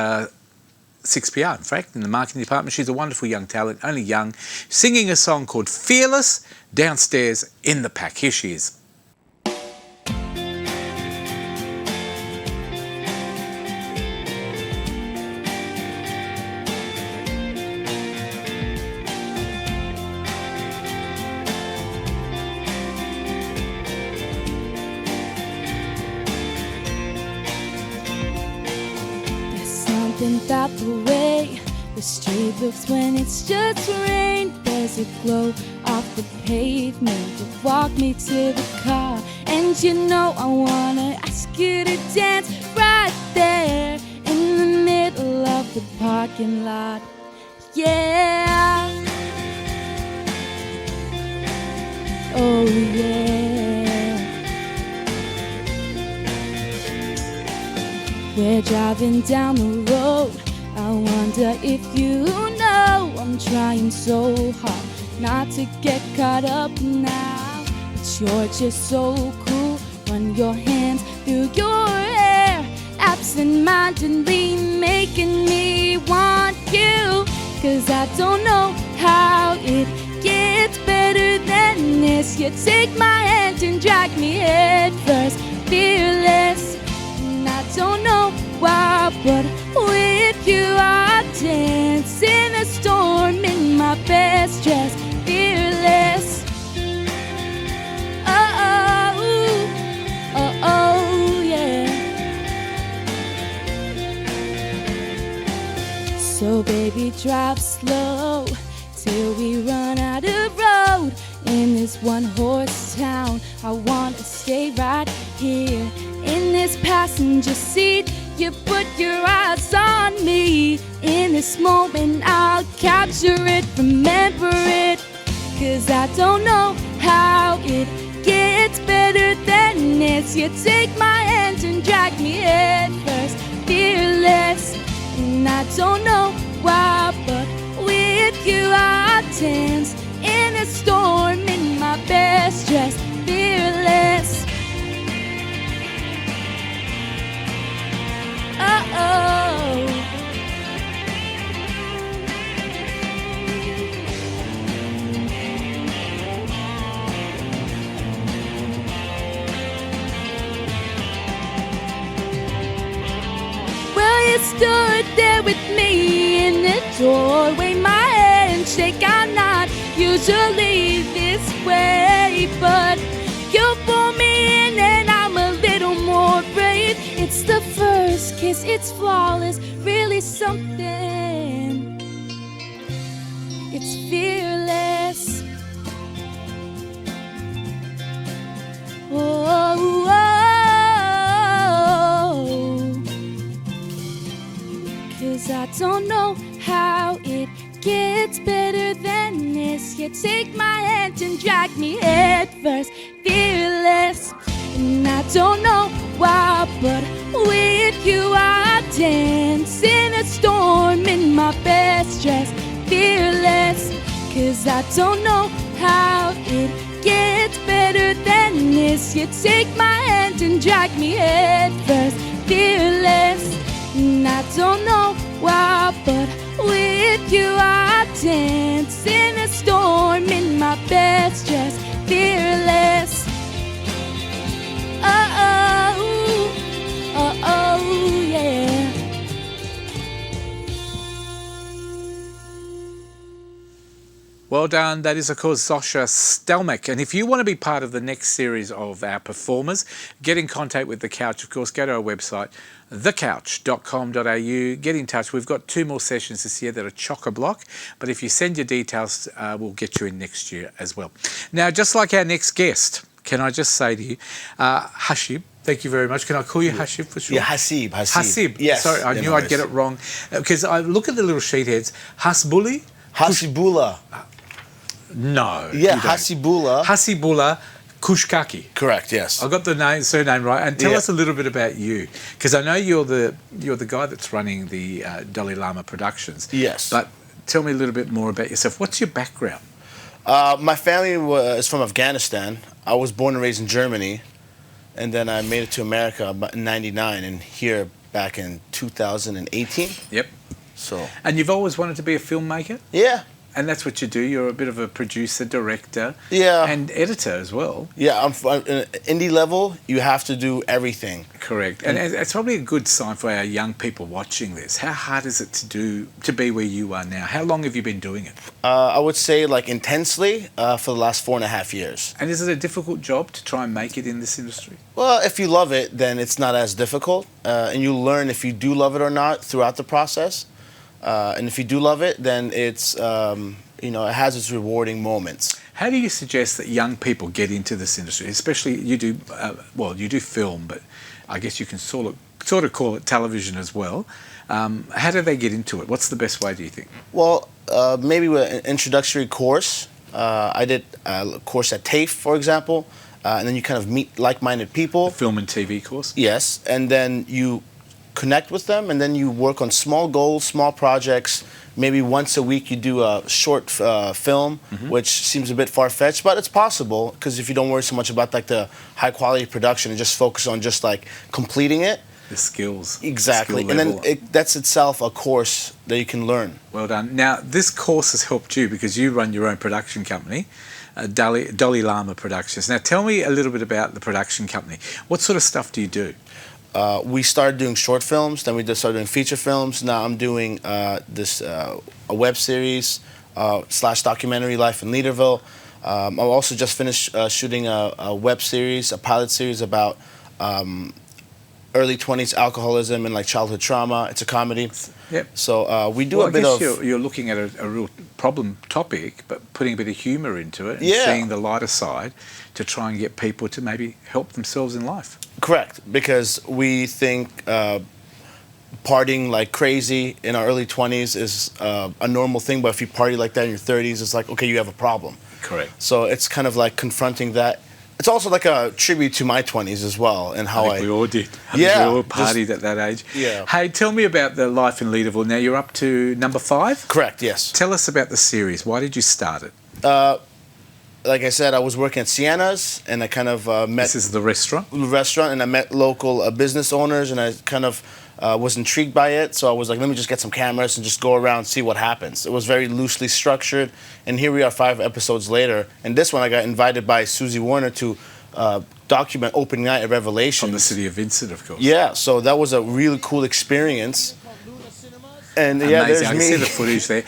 6PR, in fact, in the marketing department. She's a wonderful young talent, only young, singing a song called Fearless downstairs in the pack. Here she is. Something about the way the street looks when it's just rain. There's a glow off the pavement to walk me to the car. And you know I wanna ask you to dance right there in the middle of the parking lot. Yeah. Oh yeah. We're driving down the road. I wonder if you know I'm trying so hard not to get caught up now. But you're just so cool. Run your hands through your hair, absent-mindedly making me want you. 'Cause I don't know how it gets better than this. You take my hand and drag me head first, fearless. I don't know why, but with you I dance in a storm in my best dress, fearless. Oh, oh, oh, yeah. So baby, drive slow till we run out of road. In this one-horse town, I wanna stay right here in this passenger seat. You put your eyes on me. In this moment I'll capture it, remember it. 'Cause I don't know how it gets better than this. You take my hand and drag me head first, fearless. And I don't know why, but with you I dance in a storm in my best dress, fearless. just stood there with me in the doorway. My handshake, I'm not usually this way, but you pull me in and I'm a little more brave. It's the first kiss, it's flawless, really something. It's fearless. Oh, oh, oh. 'Cause I don't know how it gets better than this. You take my hand and drag me head first, fearless. And I don't know why, but with you I dance in a storm in my best dress, fearless. 'Cause I don't know how it gets better than this. You take my hand and drag me head first, fearless. And I don't know why, but with you I dance in a storm in my best dress, fearless. Oh, oh, oh, oh, yeah. Well done. That is, of course, Zosha Stelmach. And if you want to be part of the next series of our performers, get in contact with The Couch, of course. Go to our website, thecouch.com.au. Get in touch. We've got 2 more sessions this year that are chock-a-block. But if you send your details, we'll get you in next year as well. Now, just like our next guest, can I just say to you, Hashib, thank you very much. Can I call you Hashib for sure? Yeah, Hasib. Hasib. Yes. Sorry, I knew I'd get it wrong. Because I look at the little sheet heads. Hasbuli? Hasibullah. No. Yeah, you don't. Hasibullah. Hasibullah Kushkaki. Correct, yes. I got the surname right. And tell Yeah. us a little bit about you, because I know you're the guy that's running the Dalai Lama Productions. Yes. But tell me a little bit more about yourself. What's your background? My family is from Afghanistan. I was born and raised in Germany, and then I made it to America in '99, and here back in 2018. Yep. So. And you've always wanted to be a filmmaker? Yeah. And that's what you do. You're a bit of a producer, director, Yeah. and editor as well. Yeah, I'm indie level. You have to do everything. Correct. And it's probably a good sign for our young people watching this. How hard is it to be where you are now? How long have you been doing it? I would say like intensely for the last 4.5 years. And is it a difficult job to try and make it in this industry? Well, if you love it, then it's not as difficult, and you learn if you do love it or not throughout the process. And if you do love it, then it's it has its rewarding moments. How do you suggest that young people get into this industry? Especially you do you do film, but I guess you can sort of call it television as well. How do they get into it? What's the best way, do you think? Well, maybe with an introductory course. I did a course at TAFE, for example, and then you kind of meet like-minded people. The film and TV course? Yes, and then you connect with them, and then you work on small goals, small projects. Maybe once a week you do a short film, which seems a bit far-fetched, but it's possible because if you don't worry so much about like the high-quality production and just focus on just like completing it. The skills. Exactly, skill and level. then that's itself a course that you can learn. Well done. Now, this course has helped you because you run your own production company, Dalai Lama Productions. Now, tell me a little bit about the production company. What sort of stuff do you do? We started doing short films, then we just started doing feature films. Now I'm doing a web series / documentary, Life in Leaderville. I've also just finished shooting a web series, a pilot series about early 20s alcoholism and like childhood trauma. It's a comedy. Yep. So we do a bit of... You're looking at a real problem topic, but putting a bit of humour into it and Yeah. seeing the lighter side to try and get people to maybe help themselves in life. Correct, because we think partying like crazy in our early 20s is a normal thing, but if you party like that in your 30s, it's like, okay, you have a problem. Correct. So it's kind of like confronting that. It's also like a tribute to my 20s as well and how I think we all did. Yeah, We all partied at that age. Yeah. Hey, tell me about the Life in Leaderville. Now, you're up to number 5? Correct, yes. Tell us about the series. Why did you start it? Like I said, I was working at Sienna's and I kind of met... This is the restaurant? And I met local business owners and I kind of was intrigued by it. So I was like, let me just get some cameras and just go around and see what happens. It was very loosely structured. And here we are 5 episodes later. And this one I got invited by Susie Warner to document opening night at Revelations. From the city of Vincent, of course. Yeah, so that was a really cool experience. And Amazing. yeah, there's I can me. see the footage there.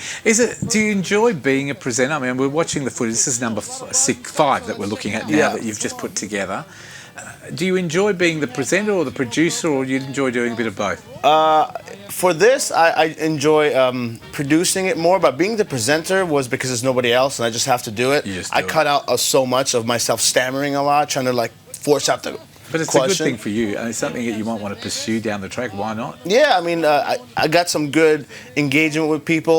Do you enjoy being a presenter? I mean, we're watching the footage. This is number 5 that we're looking at now Yeah. that you've just put together. Do you enjoy being the presenter or the producer, or do you enjoy doing a bit of both? For this, I enjoy producing it more, but being the presenter was because there's nobody else and I just have to do it. You just I do cut out so much of myself stammering a lot, trying to like force out the But it's question. a good thing for you, and it's something that you might want to pursue down the track. Why not? Yeah, I mean, I got some good engagement with people.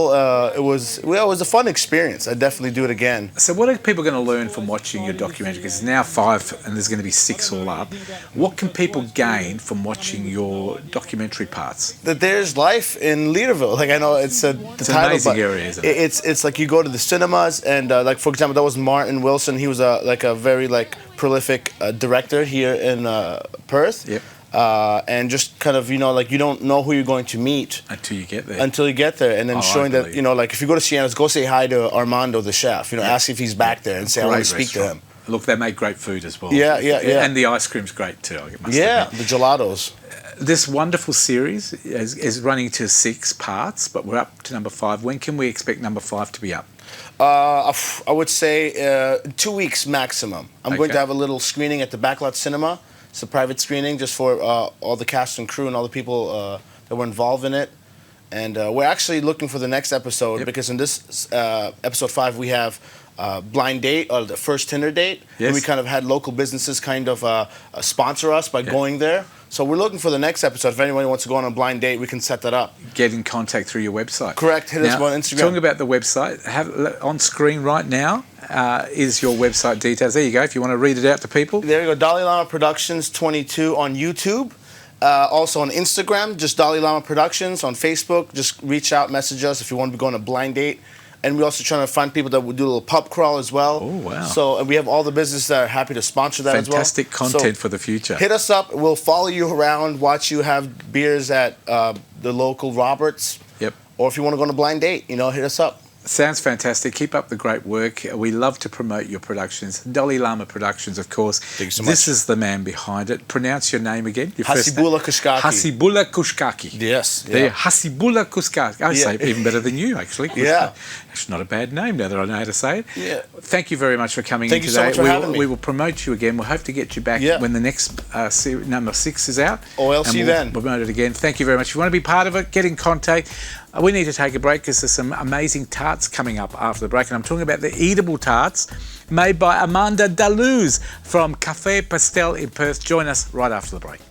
It was a fun experience. I'd definitely do it again. So what are people going to learn from watching your documentary? Because it's now 5 and there's going to be 6 all up. What can people gain from watching your documentary parts? That there's life in Leaderville. Like I know it's the It's title, an amazing but area, isn't it? It's like you go to the cinemas and like for example, that was Martin Wilson. He was a very prolific director here in Perth. Yep. And just kind of like you don't know who you're going to meet Until you get there. and then Oh, I showing that believe. like if you go to Sienna's, go say hi to Armando the chef. Ask if he's back there and say I want Great to speak to restaurant. him. Look, they make great food as well. Yeah. And the ice cream's great too, I must Yeah, admit. the gelatos. This wonderful series is running to 6 parts, but we're up to number 5. When can we expect number 5 to be up? I would say 2 weeks maximum. I'm going Okay. to have a little screening at the Backlot Cinema. It's a private screening just for all the cast and crew and all the people that were involved in it. And we're actually looking for the next episode Yep. because in this episode 5 we have blind date or the first Tinder date. Yes. And we kind of had local businesses kind of sponsor us by going there. So we're looking for the next episode. If anyone wants to go on a blind date, we can set that up. Get in contact through your website. Correct. Hit us Now, on Instagram. Talking about the website, on screen right now is your website details. There you go. If you want to read it out to people. There you go, Dalai Lama Productions 22 on YouTube. Also on Instagram, just Dalai Lama Productions. On Facebook, just reach out, message us if you want to go on a blind date. And we're also trying to find people that will do a little pub crawl as well. Oh, wow. So and we have all the businesses that are happy to sponsor that as well. Fantastic content So for the future. hit us up. We'll follow you around, watch you have beers at the local Roberts. Yep. Or if you want to go on a blind date, hit us up. Sounds fantastic. Keep up the great work. We love to promote your productions. Dalai Lama Productions, of course. Thank you so This much. is the man behind it. Pronounce your name again. Your first Hasibullah name. Kushkaki. Hasibullah Kushkaki. Yes. There, Yeah. Hasibullah Kushkaki. I say it even better than you, actually. Yeah. It's not a bad name now that I know how to say it. Yeah. Thank you very much for coming Thank in you so today. much for having me. We will promote you again. We'll hope to get you back Yeah. when the next number 6 is out. Oh, I'll And see you we'll then. promote it again. Thank you very much. If you want to be part of it, get in contact. We need to take a break because there's some amazing tarts coming up after the break. And I'm talking about the eatable tarts made by Amanda Daluz from Café Pastel in Perth. Join us right after the break.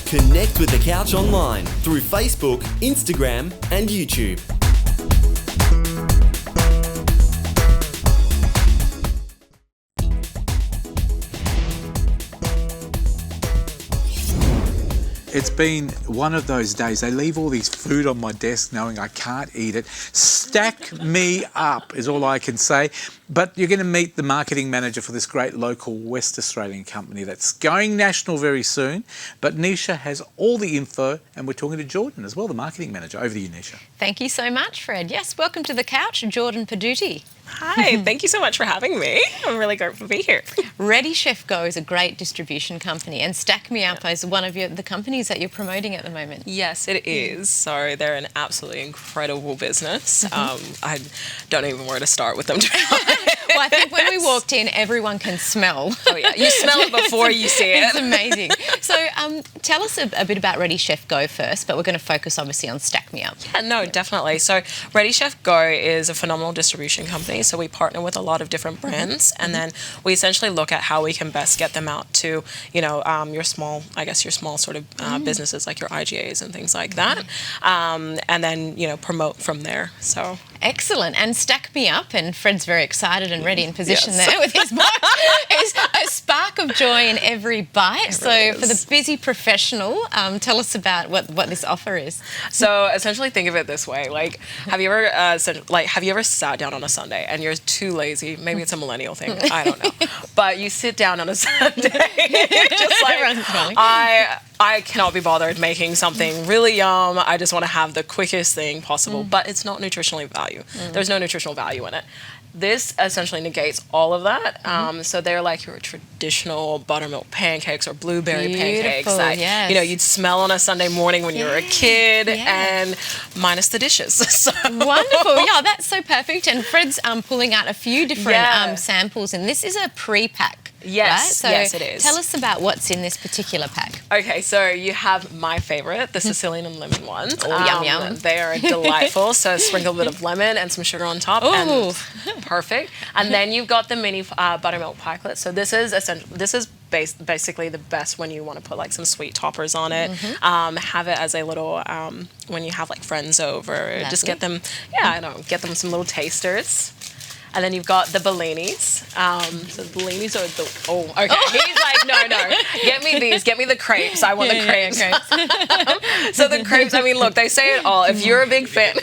Connect with The Couch online through Facebook, Instagram, and YouTube. It's been one of those days. They leave all these food on my desk knowing I can't eat it. Stack me up is all I can say. But you're going to meet the marketing manager for this great local West Australian company that's going national very soon. But Nisha has all the info, and we're talking to Jordan as well, the marketing manager. Over to you, Nisha. Thank you so much, Fred. Yes, welcome to the couch, Jordan Paduti. Hi, thank you so much for having me. I'm really grateful to be here. Ready Chef Go is a great distribution company, and Stack Me Up is one of the companies that you're promoting at the moment. Yes, it is. So they're an absolutely incredible business. I don't even know where to start with them. Well, I think when we walked in, everyone can smell. Oh yeah, you smell it before you see it. It's amazing. So tell us a bit about Ready Chef Go first, but we're going to focus obviously on Stack Me Up. Yeah, no, definitely. So Ready Chef Go is a phenomenal distribution company. So we partner with a lot of different brands, and then we essentially look at how we can best get them out to, your small sort of businesses like your IGAs and things like that, and then promote from there. So. Excellent. And Stack Me Up, and Fred's very excited and ready in position Yes. there with his bite. Is a spark of joy in every bite. So really for the is. busy professional, tell us about what this offer is. So essentially, think of it this way: like, have you ever sat down on a Sunday and you're too lazy? Maybe it's a millennial thing. I don't know. But you sit down on a Sunday, just like Everyone's smiling. I cannot be bothered making something really yum. I just want to have the quickest thing possible, but it's not nutritionally value. There's no nutritional value in it. This essentially negates all of that. So they're like your traditional buttermilk pancakes or blueberry pancakes that yes. you know you'd smell on a Sunday morning when you were a kid, and minus the dishes. So. Wonderful. Yeah, that's so perfect. And Fred's pulling out a few different samples, and this is a pre-pack. Yes, right? So yes, it is. Tell us about what's in this particular pack. Okay, so you have my favorite, the Sicilian and lemon ones. Oh, yum, yum. They are delightful. So sprinkle a bit of lemon and some sugar on top, and perfect. And then you've got the mini buttermilk pikelets. So this is basically the best when you want to put like some sweet toppers on it. Have it as a little when you have like friends over. Just get them, get them some little tasters. And then you've got the Bellinis. So the Bellinis are he's like, no, get me these, get me the crepes. I want the crepes. So the crepes, I mean, look, they say it all. If you're a big fan.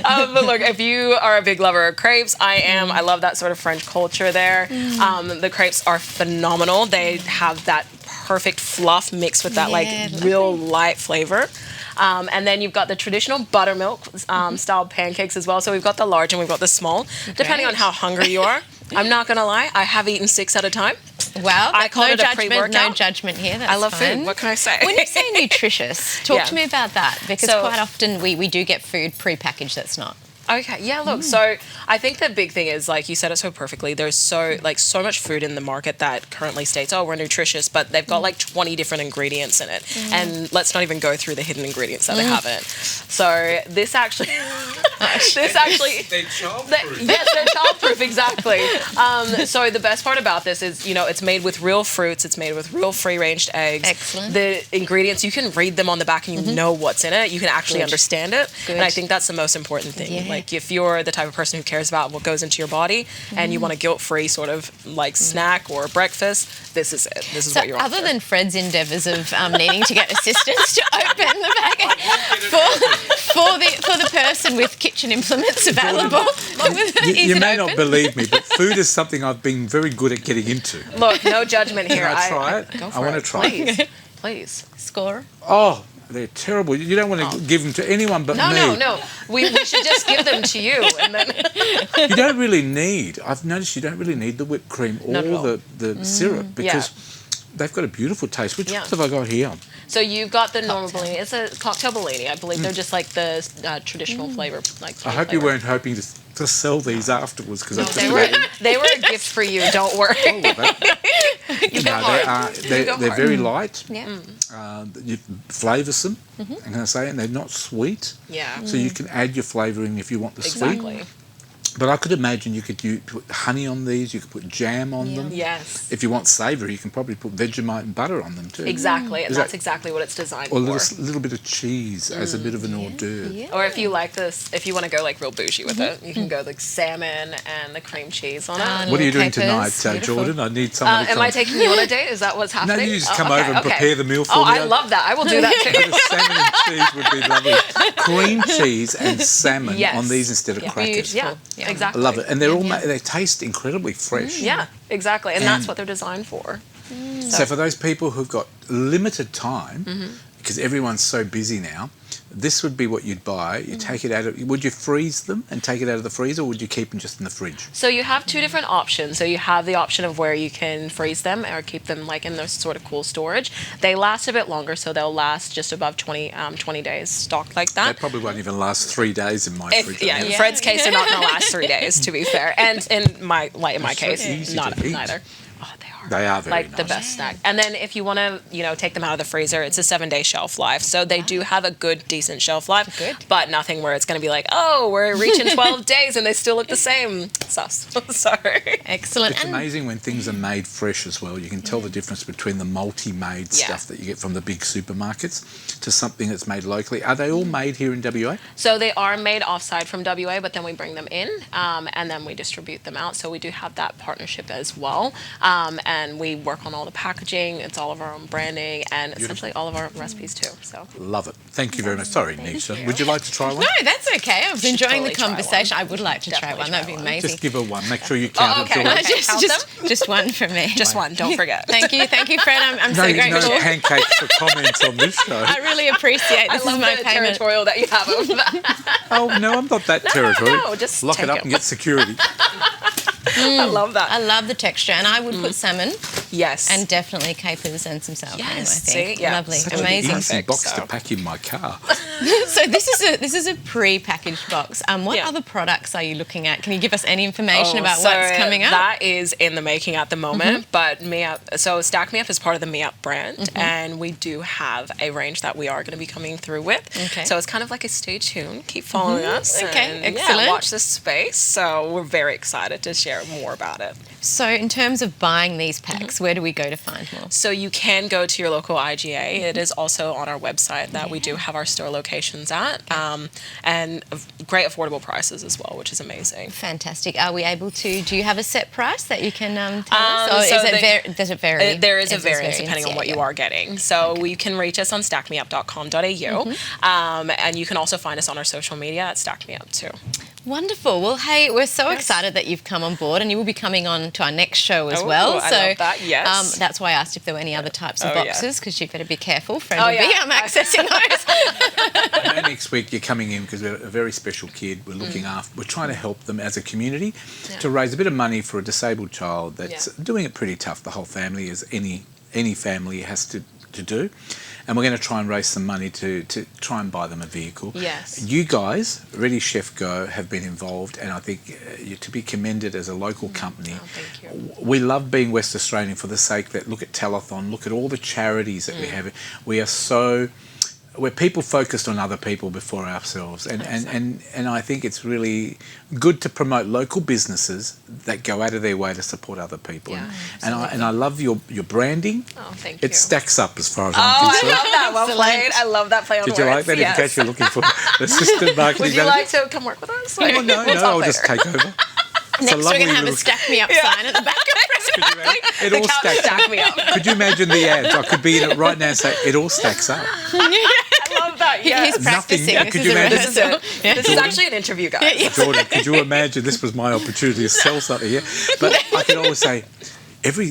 But look, if you are a big lover of crepes, I am. I love that sort of French culture there. The crepes are phenomenal. They have that perfect fluff mixed with that real light flavor. And then you've got the traditional buttermilk style pancakes as well. So we've got the large and we've got the small, depending on how hungry you are. I'm not going to lie, I have eaten 6 at a time. Wow, I call no it a judgment, pre-workout. no judgment here. That's I love fine. food. What can I say? When you say nutritious, talk to me about that, because quite often we do get food pre-packaged that's not. Okay, yeah, look, so I think the big thing is, like you said it so perfectly, there's so much food in the market that currently states, oh, we're nutritious, but they've got like 20 different ingredients in it. And let's not even go through the hidden ingredients that they haven't. So this actually... They're childproof. Yes, they're childproof, exactly. So the best part about this is, you know, it's made with real fruits, it's made with real free-ranged eggs. Excellent. The ingredients, you can read them on the back and you know what's in it. You can actually understand it. Good. And I think that's the most important thing. Yeah. Like, if you're the type of person who cares about what goes into your body and you want a guilt-free sort of like snack or breakfast, this is it. This is what you're on. Other than Fred's endeavours of needing to get assistance to open the bag for the person with kitchen implements available, You may not believe me, but food is something I've been very good at getting into. Look, no judgment here. Can I try it? Go for I want to try Please. it. Please. Score. Oh, they're terrible. You don't want to give them to anyone but me. No. We should just give them to you. And then You don't really need, I've noticed you don't really need the whipped cream or the syrup, because they've got a beautiful taste. Which ones have I got here? So you've got the normal Bellini. It's a cocktail Bellini. I believe they're just like the traditional flavor. Like I hope you weren't hoping to sell these afterwards, because they were a gift for you. Don't worry. They're very light. Yeah. You flavoursome, and I say, and they're not sweet. Yeah. So you can add your flavouring if you want the Exactly. sweet. But I could imagine you could put honey on these, you could put jam on them. Yes. If you want savoury, you can probably put Vegemite and butter on them too. Exactly, and Is that's that- exactly what it's designed Or a for. little bit of cheese as a bit of an hors d'oeuvre. Or if you like this, if you want to go like real bougie with it, you can go like salmon and the cream cheese on it. What are you doing Capers. tonight, Beautiful. Jordan? I need someone to Am come. I taking you on a date? Is that what's No, happening? you just come over and prepare the meal for Oh, me. I love that. I will do that A too. bit of salmon and cheese would be lovely. Cream cheese and salmon Yes. on these instead of crackers. Yeah, Yeah. I exactly. love it. And they're all they taste incredibly fresh. Yeah, exactly, and that's what they're designed for. So for those people who've got limited time, because everyone's so busy now, this would be what you'd buy. You take it out of. Would you freeze them and take it out of the freezer, or would you keep them just in the fridge? So you have two different options. So you have the option of where you can freeze them or keep them like in those sort of cool storage. They last a bit longer, so they'll last just above 20 days stocked like They that. probably won't even last 3 days in my fridge. In Fred's case, they're not going to last 3 days, to be fair. And in my so case, easy not to eat. neither. Oh, they are. They are very like nice. the best snack. And then if you want to, take them out of the freezer, it's a 7-day shelf life. So they do have a good, decent shelf life. Good. But nothing where it's going to be like, oh, we're reaching 12 days and they still look the same. Sus. Sorry. Excellent. It's And amazing when things are made fresh as well. You can tell the difference between the multi-made stuff that you get from the big supermarkets to something that's made locally. Are they all made here in WA? So they are made offside from WA, but then we bring them in and then we distribute them out. So we do have that partnership as well. And and we work on all the packaging. It's all of our own branding and essentially all of our recipes too. So Love it. Thank you very much. Sorry, Nisha. Would you like to try one? No, that's okay. I was enjoying totally the try one. conversation. I would like to try Definitely one. That'd be try one. amazing. Just give her one. Make sure you count it. okay. George. Okay. Count just one for me. just one. Don't forget. Thank you, Fred. I'm so No grateful. pancakes for comments on this show. I really appreciate I this. love is my the payment. territorial that you have of that. Oh, no, I'm not that territorial. no, just Lock it take up it. and get security. I love that. I love the texture, and I would put salmon Yes. and definitely capers and some sour cream. I Yes, think. see? Yeah. Lovely, Such An amazing. easy Perfect, box to so. pack in my car. So this is a pre-packaged box. What Yeah. other products are you looking at? Can you give us any information Oh, about so what's coming up? That is in the making at the moment, but Me Up. So Stack Me Up is part of the Me Up brand, and we do have a range that we are going to be coming through with. Okay. So it's kind of like a stay tuned, keep following us. Okay, and, excellent. Yeah, watch this space. So we're very excited to share more about it. So in terms of buying these packs, where do we go to find more? So you can go to your local IGA. It is also on our website that we do have our store locations at, and great affordable prices as well, which is amazing. Fantastic. Are we able to? Do you have a set price that you can tell us, or so does it vary? There is a There's variance depending on what you are getting. So you can reach us on stackmeup.com.au, and you can also find us on our social media at stackmeup too. Wonderful. Well, hey, we're so excited that you've come on board, and you will be coming on to our next show as Oh, well. I So love that, yes. that's why I asked if there were any other types of Oh, yeah. boxes, because you better be careful. Fred Oh, will be yeah. accessing those. I know next week you're coming in because we're a very special kid. We're looking after. We're trying to help them as a community to raise a bit of money for a disabled child that's doing it pretty tough. The whole family, as any family has to do. And we're going to try and raise some money to try and buy them a vehicle. Yes. You guys, Ready Chef Go, have been involved, and I think you're to be commended as a local company. Oh, thank you. We love being West Australian for the sake that look at Telethon, look at all the charities that we have. We're people focused on other people before ourselves, and I think it's really good to promote local businesses that go out of their way to support other people. Yeah, and I love your branding. Oh, thank you. It stacks up as far as I'm I concerned. love that. Well played. I love that play on Did words. you like that? Yes. In case you're looking for assistant marketing Would you manager? like to come work with us? Oh, no, We'll talk I'll just later. take over. Next, we're going to have a little- Stack Me Up sign at the back of the It The all couch stacks stack me up. Could you imagine the ads? I could be in it right now and say, it all stacks up. I love that. Yes. He's practicing. yeah, This could is you a imagine- This is it. Yeah. This is actually an interview, guys. Jordan, could you imagine this was my opportunity to sell something here? But I could always say,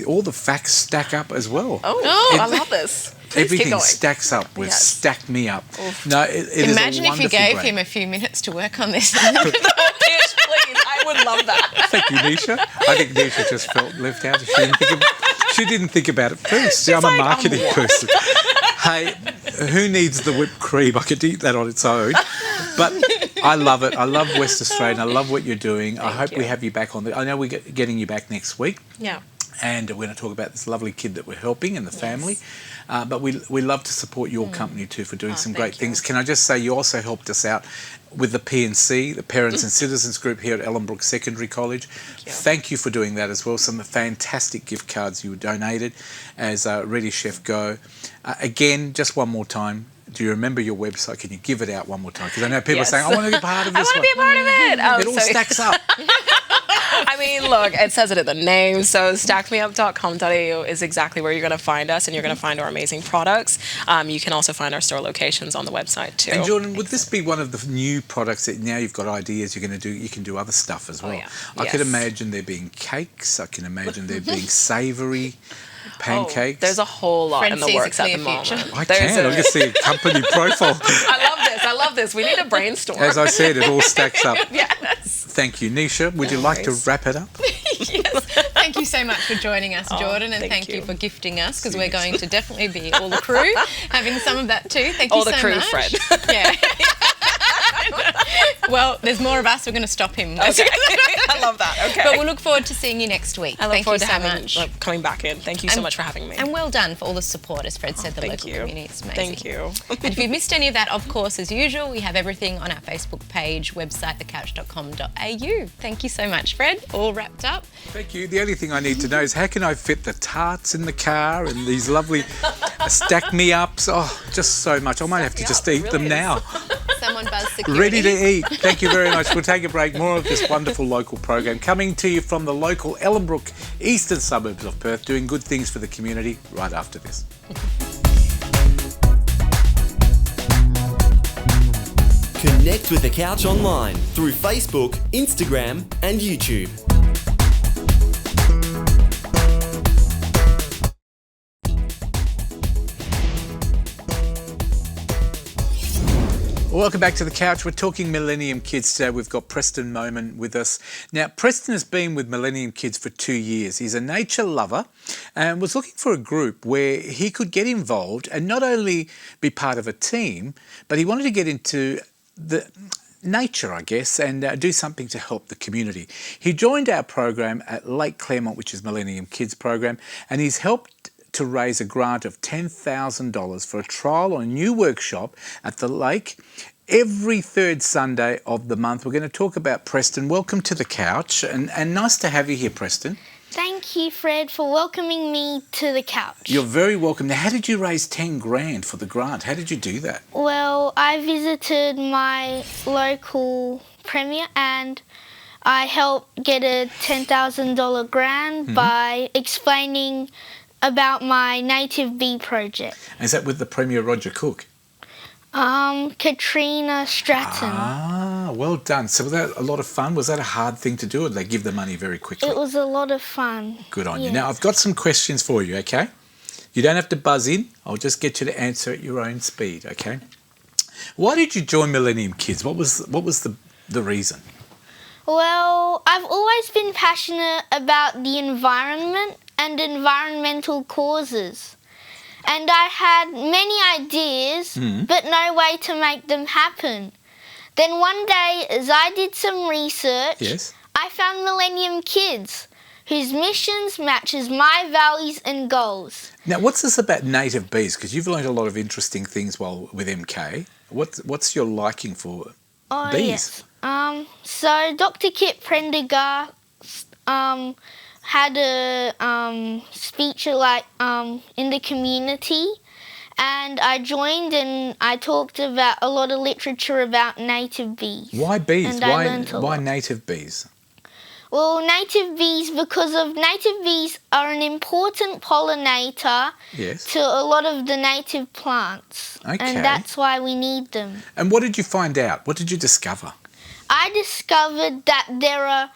all the facts stack up as well. Oh, I love this. Please keep Everything going. stacks up with Yes. Stack Me Up. No, it is a Imagine if you wonderful gave brand. him a few minutes to work on this. Yes, please. I would love that. Thank you, Nisha. I think Nisha just felt left out. She didn't think about it first. See, I'm a marketing person. Hey, who needs the whipped cream? I could eat that on its own. But I love it. I love West Australian. I love what you're doing. I hope we have you back on. I know we're getting you back next week. Yeah. And we're going to talk about this lovely kid that we're helping and the family. But we love to support your company too for doing some great things. Can I just say you also helped us out with the PNC, the Parents and Citizens Group here at Ellenbrook Secondary College. Thank you for doing that as well. Some fantastic gift cards you donated as Ready Chef Go. Again, just one more time. Do you remember your website? Can you give it out one more time? Because I know people are saying, I want to be part of this I want to be a part of it. It all stacks up. I mean, look, it says it in the name. So stackmeup.com.au is exactly where you're going to find us, and you're going to find our amazing products. You can also find our store locations on the website too. And Jordan, would this be one of the new products that now you've got ideas you're going to do? You can do other stuff as well. yeah. I could Yes. imagine there being cakes. I can imagine there being savoury pancakes. There's a whole lot Friend in the sees a works at clear the moment. future. I can. I can see a company profile. I love this. We need a brainstorm. As I said, it all stacks up. Yes. Thank you, Nisha. Would you like to worries. wrap it up? Thank you so much for joining us, Jordan, and thank you for gifting us, because we're going to definitely be all the crew having some of that too. Thank you All the so crew, much. Fred. Yeah. Well, there's more of us. We're going to stop him. Okay. I love that. Okay. But we'll look forward to seeing you next week. I look Thank forward you to so having much. coming back in. Thank you so much for having me. And well done for all the support, as Fred said, the thank local you. community. It's amazing. Thank you. And if you've missed any of that, of course, as usual, we have everything on our Facebook page, website, thecouch.com.au. Thank you so much, Fred. All wrapped up. Thank you. The only thing I need to know is how can I fit the tarts in the car and these lovely Stack Me Ups? Oh, just so much. I might have to just eat them now. someone buzz security. Ready to eat. Thank you very much. We'll take a break. More of this wonderful local program coming to you from the local Ellenbrook eastern suburbs of Perth, doing good things for the community right after this. Connect with The Couch online through Facebook, Instagram, and YouTube. Welcome back to The Couch. We're talking Millennium Kids today. We've got Preston Moman with us. Now, Preston has been with Millennium Kids for 2 years. He's a nature lover and was looking for a group where he could get involved and not only be part of a team, but he wanted to get into the nature, I guess, and do something to help the community. He joined our program at Lake Claremont, which is Millennium Kids program, and he's helped to raise a grant of $10,000 for a trial on a new workshop at the lake every third Sunday of the month. We're going to talk about Preston. Welcome to The Couch, and nice to have you here, Preston. Thank you, Fred, for welcoming me to The Couch. You're very welcome. Now, how did you raise 10 grand for the grant? How did you do that? Well, I visited my local premier and I helped get a $10,000 grant by explaining about my native bee project. Is that with the Premier Roger Cook? Katrina Stratton. Ah, well done. So was that a lot of fun? Was that a hard thing to do, or did they give the money very quickly? It was a lot of fun. Good on you. Yeah. Now, I've got some questions for you, okay? You don't have to buzz in. I'll just get you to answer at your own speed, okay? Why did you join Millennium Kids? What was the reason? Well, I've always been passionate about the environment and environmental causes. And I had many ideas, but no way to make them happen. Then one day, as I did some research, I found Millennium Kids, whose missions matches my values and goals. Now, what's this about native bees? Because you've learned a lot of interesting things while with MK. What's your liking for bees? Yes. So Dr. Kit Prendergast had a speech in the community, and I joined and I talked about a lot of literature about native bees. Why bees? And Why native bees? Well, native bees, because native bees are an important pollinator to a lot of the native plants. Okay. And that's why we need them. And what did you find out? What did you discover? I discovered that there are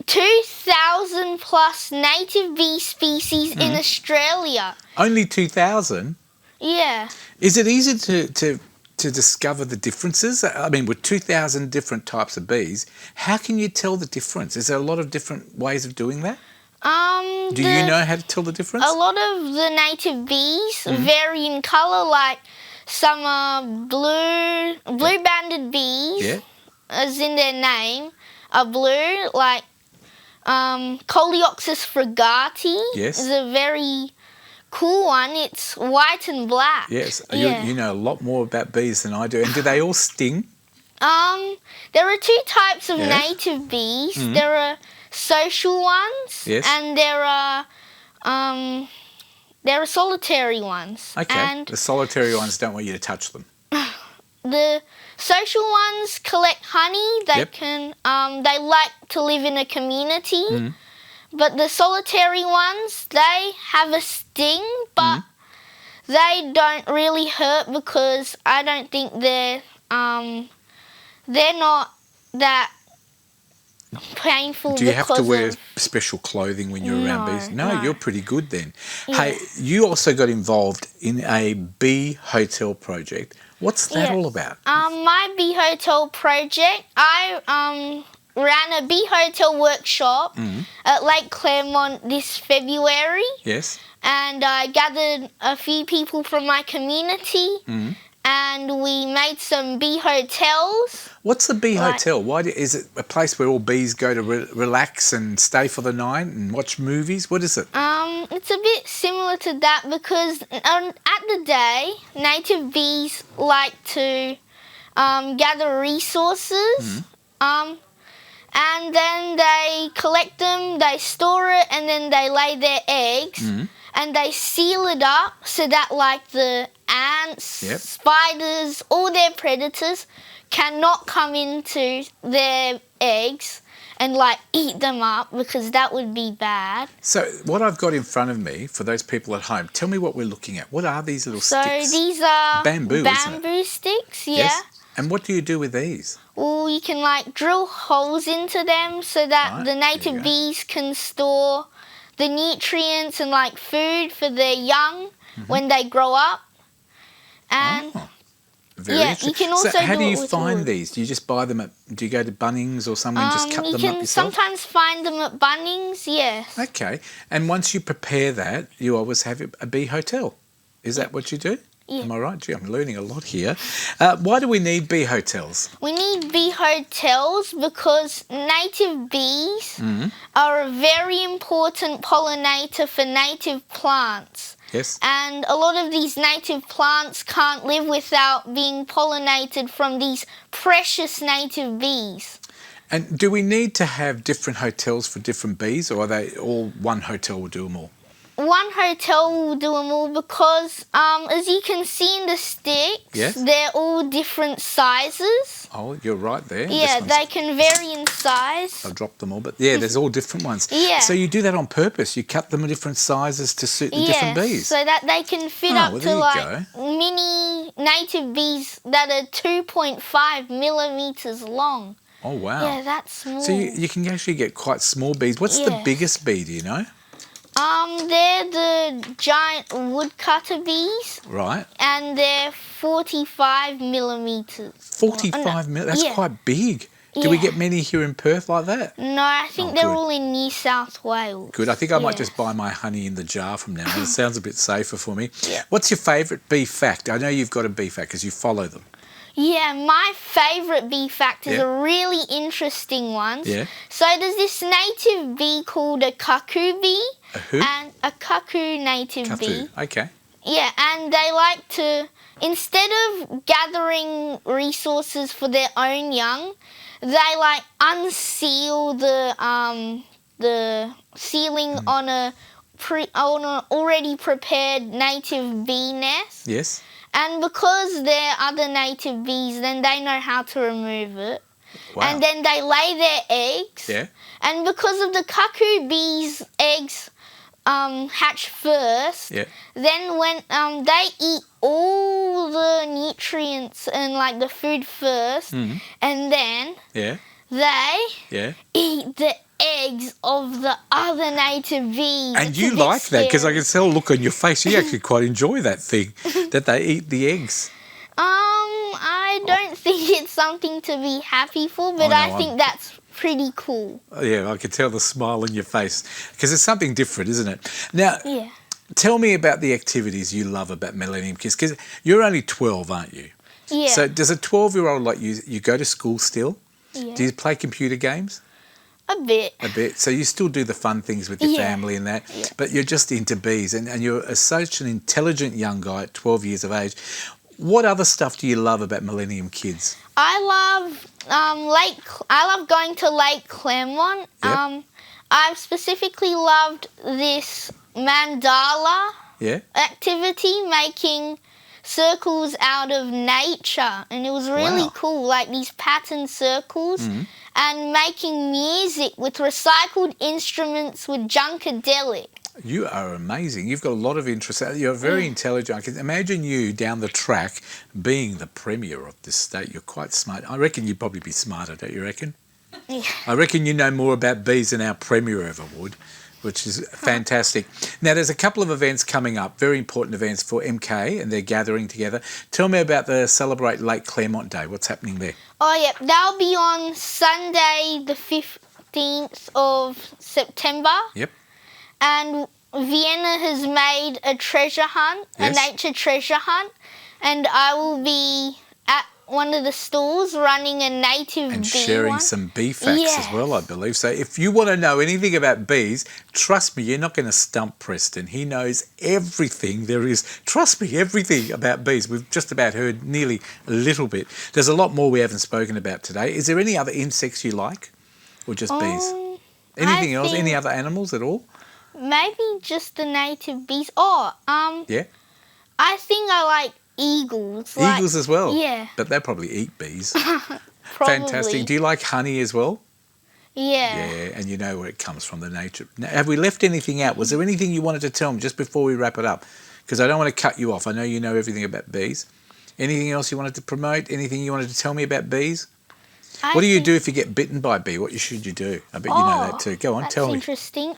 2,000 plus native bee species in Australia. Only 2,000? Yeah. Is it easy to discover the differences? I mean, with 2,000 different types of bees, how can you tell the difference? Is there a lot of different ways of doing that? Do you know how to tell the difference? A lot of the native bees vary in colour, like some are blue-banded bees, as in their name, are blue, like Coleoxys frugati is a very cool one. It's white and black. Yes, you know a lot more about bees than I do. And do they all sting? There are two types of native bees. There are social ones, and there are solitary ones. Okay, and the solitary ones don't want you to touch them. The social ones collect honey. They like to live in a community. But the solitary ones, they have a sting, but they don't really hurt because I don't think they're not that painful. Do you have to wear special clothing when you're around bees? No, you're pretty good then. Hey, you also got involved in a bee hotel project. What's that all about? My bee hotel project, I ran a bee hotel workshop at Lake Claremont this February. Yes. And I gathered a few people from my community and we made some bee hotels. What's a bee hotel? Why is it a place where all bees go to relax and stay for the night and watch movies? What is it? It's a bit similar to that because at the day, native bees like to gather resources. And then they collect them, they store it, and then they lay their eggs. and they seal it up so that like the ants, Yep. spiders, all their predators cannot come into their eggs and like eat them up because that would be bad. So what I've got in front of me, for those people at home, tell me what we're looking at. What are these little So sticks? these are Bamboo, isn't it? bamboo sticks, yeah. Yes. And what do you do with these? Well, you can like drill holes into them so that Right, the there you native go. bees can store the nutrients and like food for their young when they grow up. And Oh, very yeah, interesting. you can also so how do do it you with find wood. these? Do you just buy them at, do you go to Bunnings or somewhere and just cut you them can up yourself? sometimes find them at Bunnings, yes. Okay. And once you prepare that, you always have a bee hotel. Is that what you do? Yeah. Am I right? Gee, I'm learning a lot here. Why do we need bee hotels? We need bee hotels because native bees are a very important pollinator for native plants. Yes. And a lot of these native plants can't live without being pollinated from these precious native bees. And do we need to have different hotels for different bees, or are they all one hotel will do them all? One hotel will do them all because, as you can see in the sticks, Yes. they're all different sizes. Oh, you're right there. This Yeah, one's- they can vary in size. I'll drop them all, but yeah, there's all different ones. Yeah. So you do that on purpose. You cut them in different sizes to suit the different bees. so that they can fit Oh, up well, to there you like mini native bees that are 2.5 millimeters long. Oh wow. Yeah, that's small. So you can actually get quite small bees. What's the Yes. biggest bee? Do you know? They're the giant woodcutter bees, Right. and they're 45 millimeters. 45 mil. That's yeah. quite big. Do we Yeah. get many here in Perth like that? No, I think Oh, they're good. all in New South Wales. Good. I think I might Yeah. just buy my honey in the jar from now on. It sounds a bit safer for me. Yeah. What's your favourite bee fact? I know you've got a bee fact because you follow them. Yeah, my favourite bee fact is Yeah. a really interesting one. Yeah. So there's this native bee called a cuckoo bee. A who? And a cuckoo native bee. Cuckoo. Okay. Yeah, and they like to, instead of gathering resources for their own young, they like unseal the ceiling on a already prepared native bee nest. Yes. And because they're other native bees, then they know how to remove it. Wow. And then they lay their eggs. Yeah. And because of the cuckoo bees' eggs hatch first, Yeah. then when they eat all the nutrients and like the food first, Mm. and then Yeah. they Yeah. eat the eggs of the other native bees. And It's you a bit like that because I scary. can tell look on your face. You actually quite enjoy that thing that they eat the eggs. I don't think it's something to be happy for, but I know, I I'm- think that's pretty cool. Oh, yeah, I can tell the smile on your face because it's something different, isn't it? Now, Yeah. tell me about the activities you love about Millennium Kids because you're only 12, aren't you? Yeah. So does a 12-year-old like you go to school still? Yeah. Do you play computer games? A bit. A bit. So you still do the fun things with your Yeah. family and that, but you're just into bees and you're such an intelligent young guy at 12 years of age. What other stuff do you love about Millennium Kids? I love I love going to Lake Claremont. Yep. I've specifically loved this mandala Yeah? activity, making circles out of nature, and it was really Wow. cool, like these patterned circles, Mhm. and making music with recycled instruments with Junkadelic. You are amazing. You've got a lot of interest. You're very intelligent. I can imagine you down the track being the premier of this state. You're quite smart. I reckon you'd probably be smarter, don't you reckon? Yeah. I reckon you know more about bees than our premier ever would, which is fantastic. Now, there's a couple of events coming up, very important events for MK, and they're gathering together. Tell me about the Celebrate Lake Claremont Day. What's happening there? Oh, yeah, that'll be on Sunday, the 15th of September. Yep. And Vienna has made a treasure hunt, Yes. a nature treasure hunt, and I will be at one of the stalls running a native And bee sharing one. some bee facts as well, I believe. So if you want to know anything about bees, trust me, you're not going to stump Preston. He knows everything there is. Trust me, everything about bees. We've just about heard nearly a little bit. There's a lot more we haven't spoken about today. Is there any other insects you like? Or just bees? Anything else? Any other animals at all? Maybe just the native bees. Yeah? I think I like eagles. Eagles as well? Yeah. But they probably eat bees. Probably. Fantastic. Do you like honey as well? Yeah. Yeah, and you know where it comes from, the nature. Now, have we left anything out? Was there anything you wanted to tell me just before we wrap it up? Because I don't want to cut you off. I know you know everything about bees. Anything else you wanted to promote? Anything you wanted to tell me about bees? What do you do if you get bitten by a bee? What should you do? I bet you know that too. Go on, tell me. That's interesting.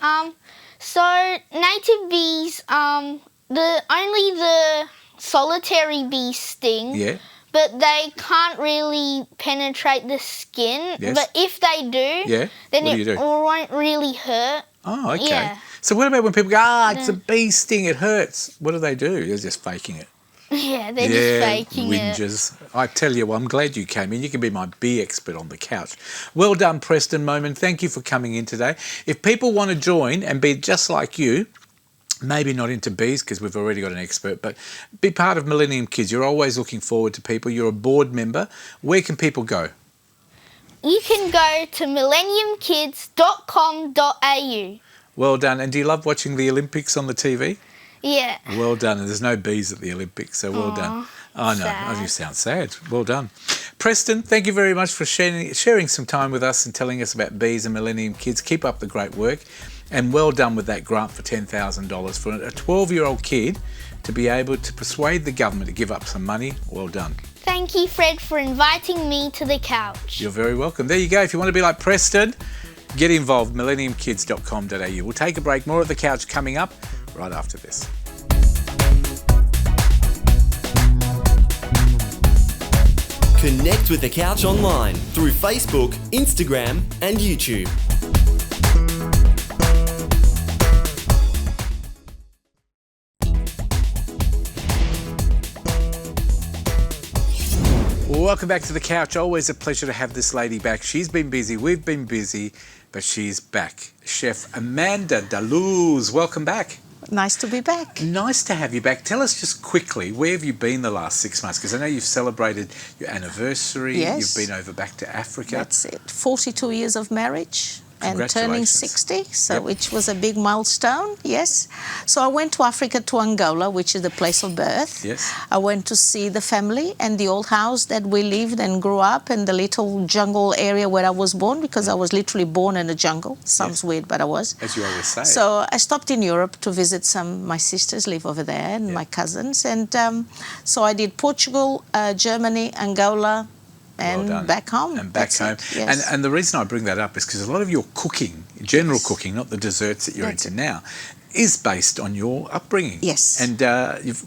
So native bees, only the solitary bees sting. Yeah. But they can't really penetrate the skin. Yes. But if they do, then What do you it do? won't really hurt. Oh, okay. Yeah. So what about when people go, it's a bee sting, it hurts? What do? They're just faking it. Yeah, they're just faking it. whingers. I tell you, I'm glad you came in. You can be my bee expert on the couch. Well done, Preston Moman. Thank you for coming in today. If people want to join and be just like you, maybe not into bees because we've already got an expert, but be part of Millennium Kids. You're always looking forward to people. You're a board member. Where can people go? You can go to millenniumkids.com.au. Well done. And do you love watching the Olympics on the TV? Yeah. Well done. And there's no bees at the Olympics, so well done. Oh, no. sad. Oh, you sound sad. Well done. Preston, thank you very much for sharing some time with us and telling us about bees and Millennium Kids. Keep up the great work. And well done with that grant for $10,000 for a 12-year-old kid to be able to persuade the government to give up some money. Well done. Thank you, Fred, for inviting me to the couch. You're very welcome. There you go. If you want to be like Preston, get involved, millenniumkids.com.au. We'll take a break. More of The Couch coming up right after this. Connect with The Couch online through Facebook, Instagram and YouTube. Welcome back to The Couch. Always a pleasure to have this lady back. She's been busy, we've been busy, but she's back. Chef Amanda Dallouz, welcome back. Nice to be back. Nice to have you back. Tell us just quickly, where have you been the last 6 months? Because I know you've celebrated your anniversary. Yes. You've been over back to Africa. That's it. 42 years of marriage. And turning Congratulations. 60, so Yep. which was a big milestone, yes. So I went to Africa, to Angola, which is the place of birth. Yes. I went to see the family and the old house that we lived and grew up in, the little jungle area where I was born, because I was literally born in a jungle. Sounds weird, but I was. As you always say. So I stopped in Europe to visit my sisters live over there, and my cousins. And so I did Portugal, Germany, Angola, and Well done. back home. And back That's home. it, yes. And the reason I bring that up is because a lot of your cooking, general cooking, not the desserts that you're That's into now, is based on your upbringing. Yes. And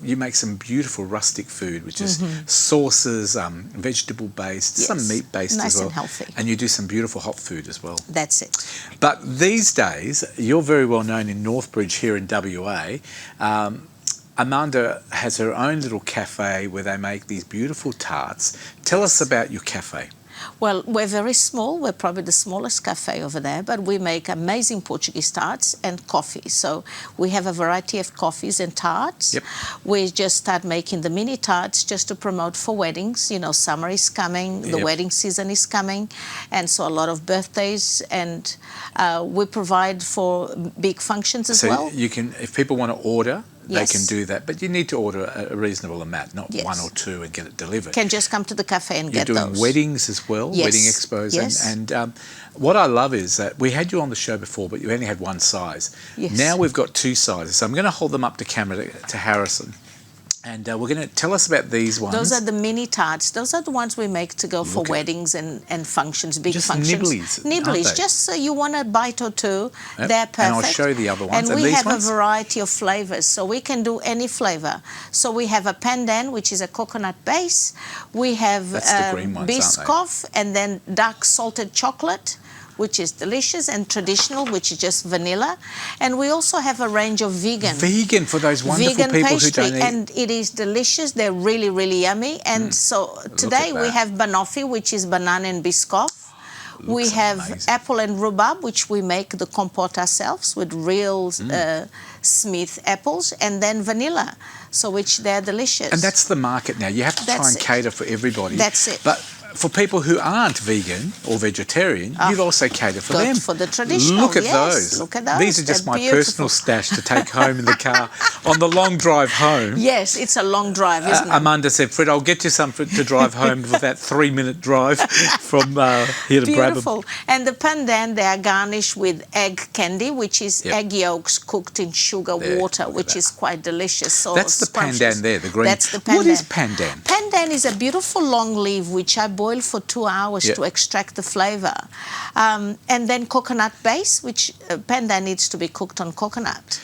you make some beautiful rustic food, which is sauces, vegetable based, some Yes. meat based Nice as well. and healthy. And you do some beautiful hot food as well. That's it. But these days, you're very well known in Northbridge here in WA. Amanda has her own little cafe where they make these beautiful tarts. Tell us about your cafe. Well, we're very small. We're probably the smallest cafe over there, but we make amazing Portuguese tarts and coffee. So we have a variety of coffees and tarts. Yep. We just start making the mini tarts just to promote for weddings. You know, summer is coming, the Yep. wedding season is coming, and so a lot of birthdays, and we provide for big functions as So well. you can, if people want to order, they Yes. can do that. But you need to order a reasonable amount, not Yes. one or two, and get it delivered. Can just come to the cafe and You're get doing those. weddings as well, Yes. wedding expos. Yes. And what I love is that we had you on the show before, but you only had one size. Yes. Now we've got two sizes. So I'm going to hold them up to camera to Harrison. And we're going to tell us about these ones. Those are the mini tarts. Those are the ones we make to go for Look at- weddings and functions, big Just functions. nibblies, aren't Nibblies, they? just so you want a bite or two. Yep. They're perfect. And I'll show you the other ones. And And we these have ones? a variety of flavors, so we can do any flavor. So we have a pandan, which is a coconut base. We have That's the green ones, aren't they? Biscoff, and then dark salted chocolate, which is delicious, and traditional, which is just vanilla. And we also have a range of vegan. Vegan for those wonderful Vegan people pastry, who don't eat. and it is delicious. They're really, really yummy. And so today we that. have banoffee, which is banana and biscoff. We Looks have amazing. apple and rhubarb, which we make the compote ourselves with real Smith apples, and then vanilla, so which they're delicious. And that's the market now. You have to try That's and it. cater for everybody. That's it. But for people who aren't vegan or vegetarian, you'd also cater for Good them. for the traditional, Look at yes, those. look at those. These are just They're my beautiful. personal stash to take home in the car on the long drive home. Yes, it's a long drive, isn't it? Amanda said, Fred, I'll get you some to drive home with that 3-minute drive from here to Brabham. Beautiful. And the pandan, they are garnished with egg candy, which is egg yolks cooked in sugar water, which is quite delicious. So That's the pandan there, the green. That's the pandan. What is pandan? Pandan is a beautiful long leaf which I boil for 2 hours to extract the flavour. And then coconut base, which pandan needs to be cooked on coconut.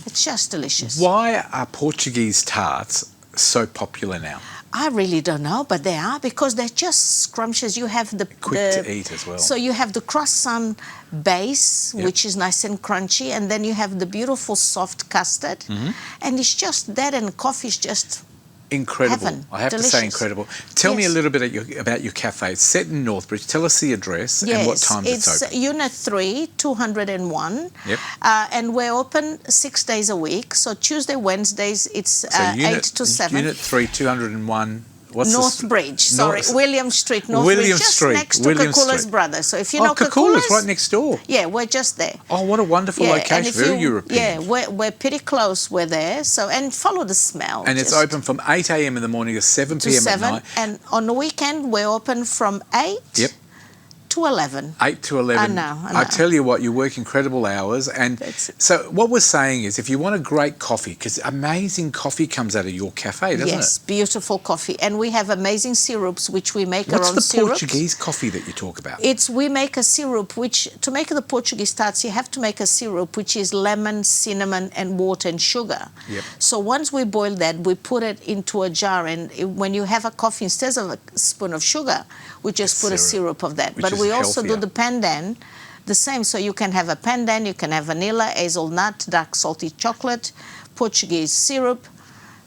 It's just delicious. Why are Portuguese tarts so popular now? I really don't know, but they are because they're just scrumptious. You have the Quick to eat as well. So you have the croissant base, which is nice and crunchy, and then you have the beautiful soft custard, and it's just that, and coffee is just incredible. heaven. I have to Delicious. say incredible. Tell me a Yes. little bit about your cafe. It's set in Northbridge. Tell us the address and what time it's open. Unit 3, 201. Yep. And we're open 6 days a week. So Tuesday, Wednesdays, it's So 8 to 7. Unit 3, 201. What's Northbridge, sorry, William Street, Northbridge, William just Street, next to William Kakula's Street. Brothers. So if you know Kakula's right next door. Yeah, we're just there. Oh, what a wonderful and location. if Very you- European. Yeah, we're pretty close. We're there. So and follow the smell. And it's just open from 8 a.m. in the morning to 7 to p.m. 7, at night. and on the weekend we're open from 8 Yep. to 11. 8 to 11. I know. tell you what, you work incredible hours. And so what we're saying is if you want a great coffee, because amazing coffee comes out of your cafe, doesn't Yes, beautiful coffee. And we have amazing syrups which we make it? What's our own the syrups. Portuguese coffee that you talk about? We make a syrup which, to make the Portuguese tarts, you have to make a syrup which is lemon, cinnamon, and water and sugar. Yep. So once we boil that, we put it into a jar, and when you have a coffee, instead of a spoon of sugar, we just put a syrup of that. which But is we also do healthier. the pandan, the same. So you can have a pandan, you can have vanilla, hazelnut, dark salty chocolate, Portuguese syrup.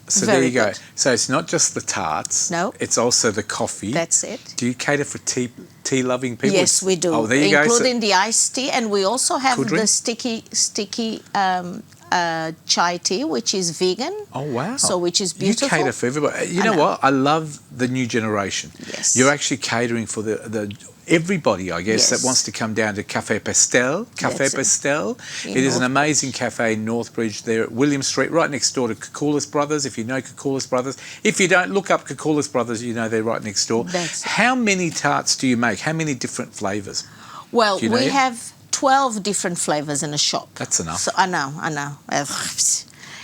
So Very there you go. good. So it's not just the tarts. No. It's also the coffee. That's it. Do you cater for tea loving people? Yes, we do. Oh, there you go. Including the iced tea, and we also have Cool the drink? sticky chai tea, which is vegan. Oh wow! So which is beautiful. You cater for everybody. You I know know. what? I love the new generation. Yes. You're actually catering for the everybody, I guess, Yes. that wants to come down to Cafe Pastel. Cafe That's it. Pastel. In It is an Northbridge. amazing cafe in Northbridge there at William Street, right next door to Kakula's Brothers, if you know Kakula's Brothers. If you don't, look up Kakula's Brothers, you know they're right next door. That's it. How many tarts do you make? How many different flavours? Well, Do you know we yet? have 12 different flavors in a shop. That's enough. So I know.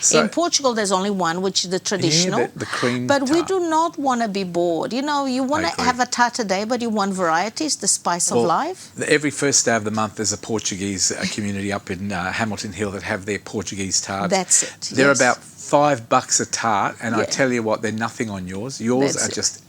So- in Portugal, there's only one, which is the traditional. the cream But we tart. do not want to be bored. You know, you want I to agree. have a tart a day, but you want varieties, the spice Well, of life. Every first day of the month, there's a Portuguese community up in Hamilton Hill that have their Portuguese tarts. That's it, They're yes. about $5 a tart, and I Yeah. tell you what, they're nothing on yours. Yours That's are it. just.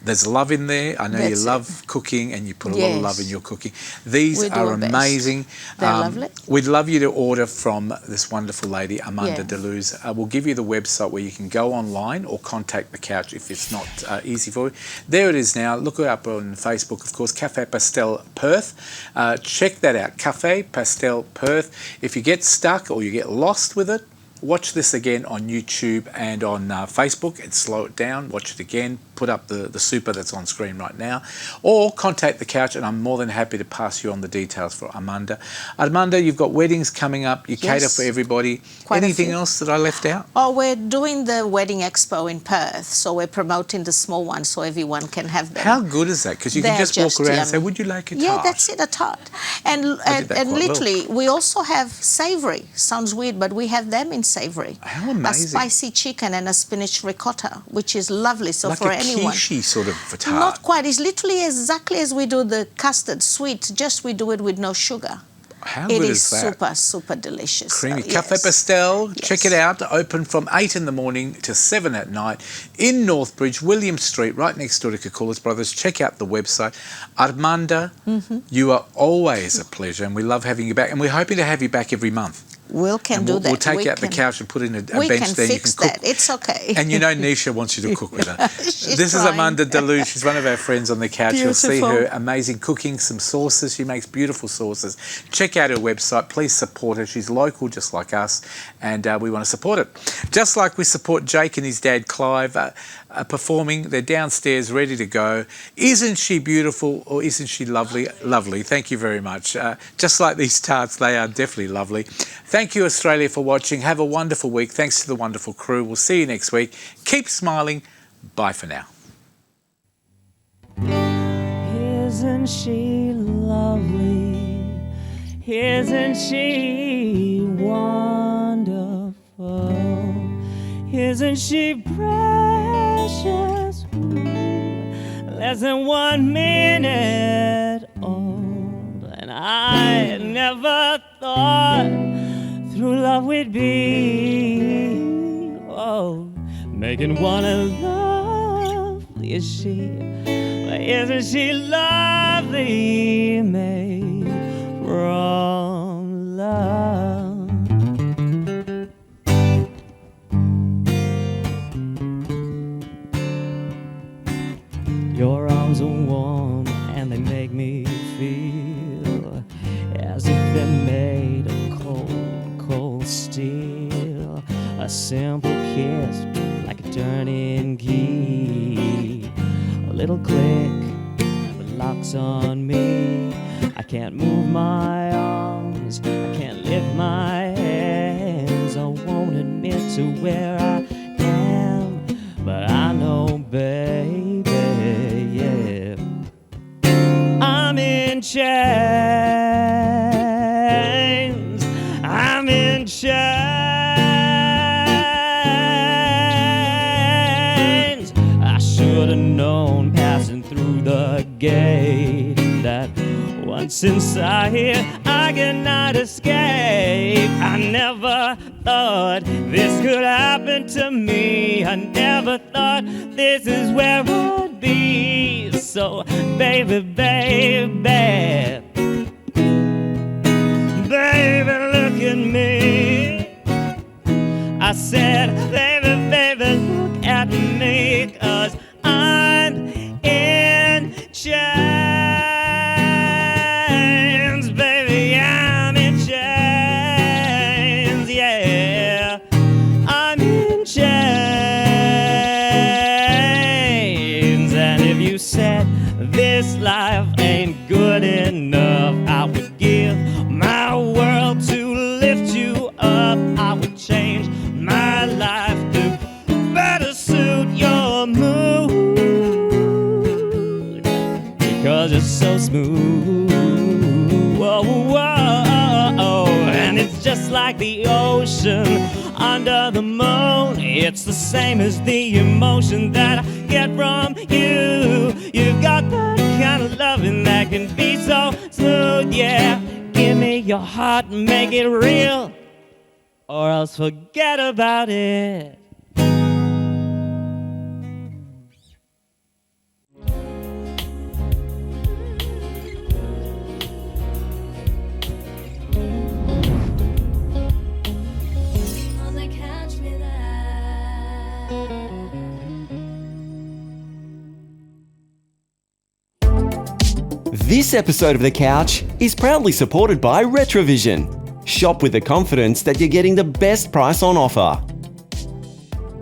There's love in there. I know you That's it. love cooking, and you put a lot of Yes. love in your cooking. These We do are our best. amazing. They're lovely. We'd love you to order from this wonderful lady, Amanda Yeah. Deleuze. We'll give you the website where you can go online or contact the couch if it's not easy for you. There it is now. Look it up on Facebook, of course, Cafe Pastel Perth. Check that out, Cafe Pastel Perth. If you get stuck or you get lost with it, watch this again on YouTube and on Facebook and slow it down. Watch it again. Put up the super that's on screen right now. Or contact the couch, and I'm more than happy to pass you on the details for Amanda. Amanda, you've got weddings coming up. You cater Yes. for everybody. Quite a Anything few. else that I left out? Oh, we're doing the wedding expo in Perth, so we're promoting the small ones so everyone can have them. How good is that? Because you can They're just walk around and say, yummy. would you like a tart? Yeah, that's it, a tart. And I did and, that and quite well. literally, we also have savoury. Sounds weird, but we have them in savoury. How amazing. A spicy chicken and a spinach ricotta, which is lovely. So like for a anyone. quiche sort of for tart. Not quite. It's literally exactly as we do the custard sweet, just we do it with no sugar. How It good is is that? super, super delicious. Creamy. So, Cafe yes. Pastel, Yes. check it out. Open from 8 in the morning to 7 at night in Northbridge, William Street, right next door to Kakula's Brothers. Check out the website. Armanda, you are always a pleasure, and we love having you back. And we're hoping to have you back every month. We'll And do that. We'll take We you out the can- couch and put in a we bench can there. You fix can cook. that. It's okay. And you know Nisha wants you to cook with her. She's This is trying. Amanda Deleuze. She's one of our friends on the couch. You'll see Beautiful. her amazing cooking, some sauces. She makes beautiful sauces. Check out her website. Please support her. She's local just like us, and we want to support it. Just like we support Jake and his dad Clive. performing. They're downstairs ready to go. Isn't she beautiful or isn't she lovely? Lovely. Thank you very much. Just like these tarts, they are definitely lovely. Thank you, Australia, for watching. Have a wonderful week. Thanks to the wonderful crew. We'll see you next week. Keep smiling. Bye for now. Isn't she lovely? Isn't she wonderful? Isn't she precious? Less than 1 minute old. And I never thought through love we'd be making one as lovely as she. Isn't she lovely, made from love? Your arms are warm and they make me feel as if they're made of cold, cold steel. A simple kiss like a turning key. A little click, the lock's on me. I can't move my arms, I can't lift my hands. I won't admit to where I am, but I know, baby, yeah, I'm in chains. I'm in chains. I should have known passing through the gate that once inside here I cannot escape. I never thought this could happen to me. I never thought this is where I'd be. So baby, baby, baby, look at me. I said, baby, baby, look at me, 'cause I'm in chains, baby, I'm in chains, yeah, I'm in chains. And if you said this life ain't good enough, I would give my world to lift you up. I would change my life to better suit your mood, because it's so smooth. Whoa, whoa, and it's just like the ocean under the moon. It's the same as the emotion that I get from you. You've got that kind of loving that can be so smooth, yeah. Give me your heart and make it real, or else forget about it. This episode of The Couch is proudly supported by Retrovision. Shop with the confidence that you're getting the best price on offer.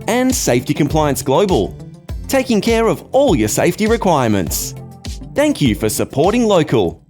And Safety Compliance Global, taking care of all your safety requirements. Thank you for supporting local.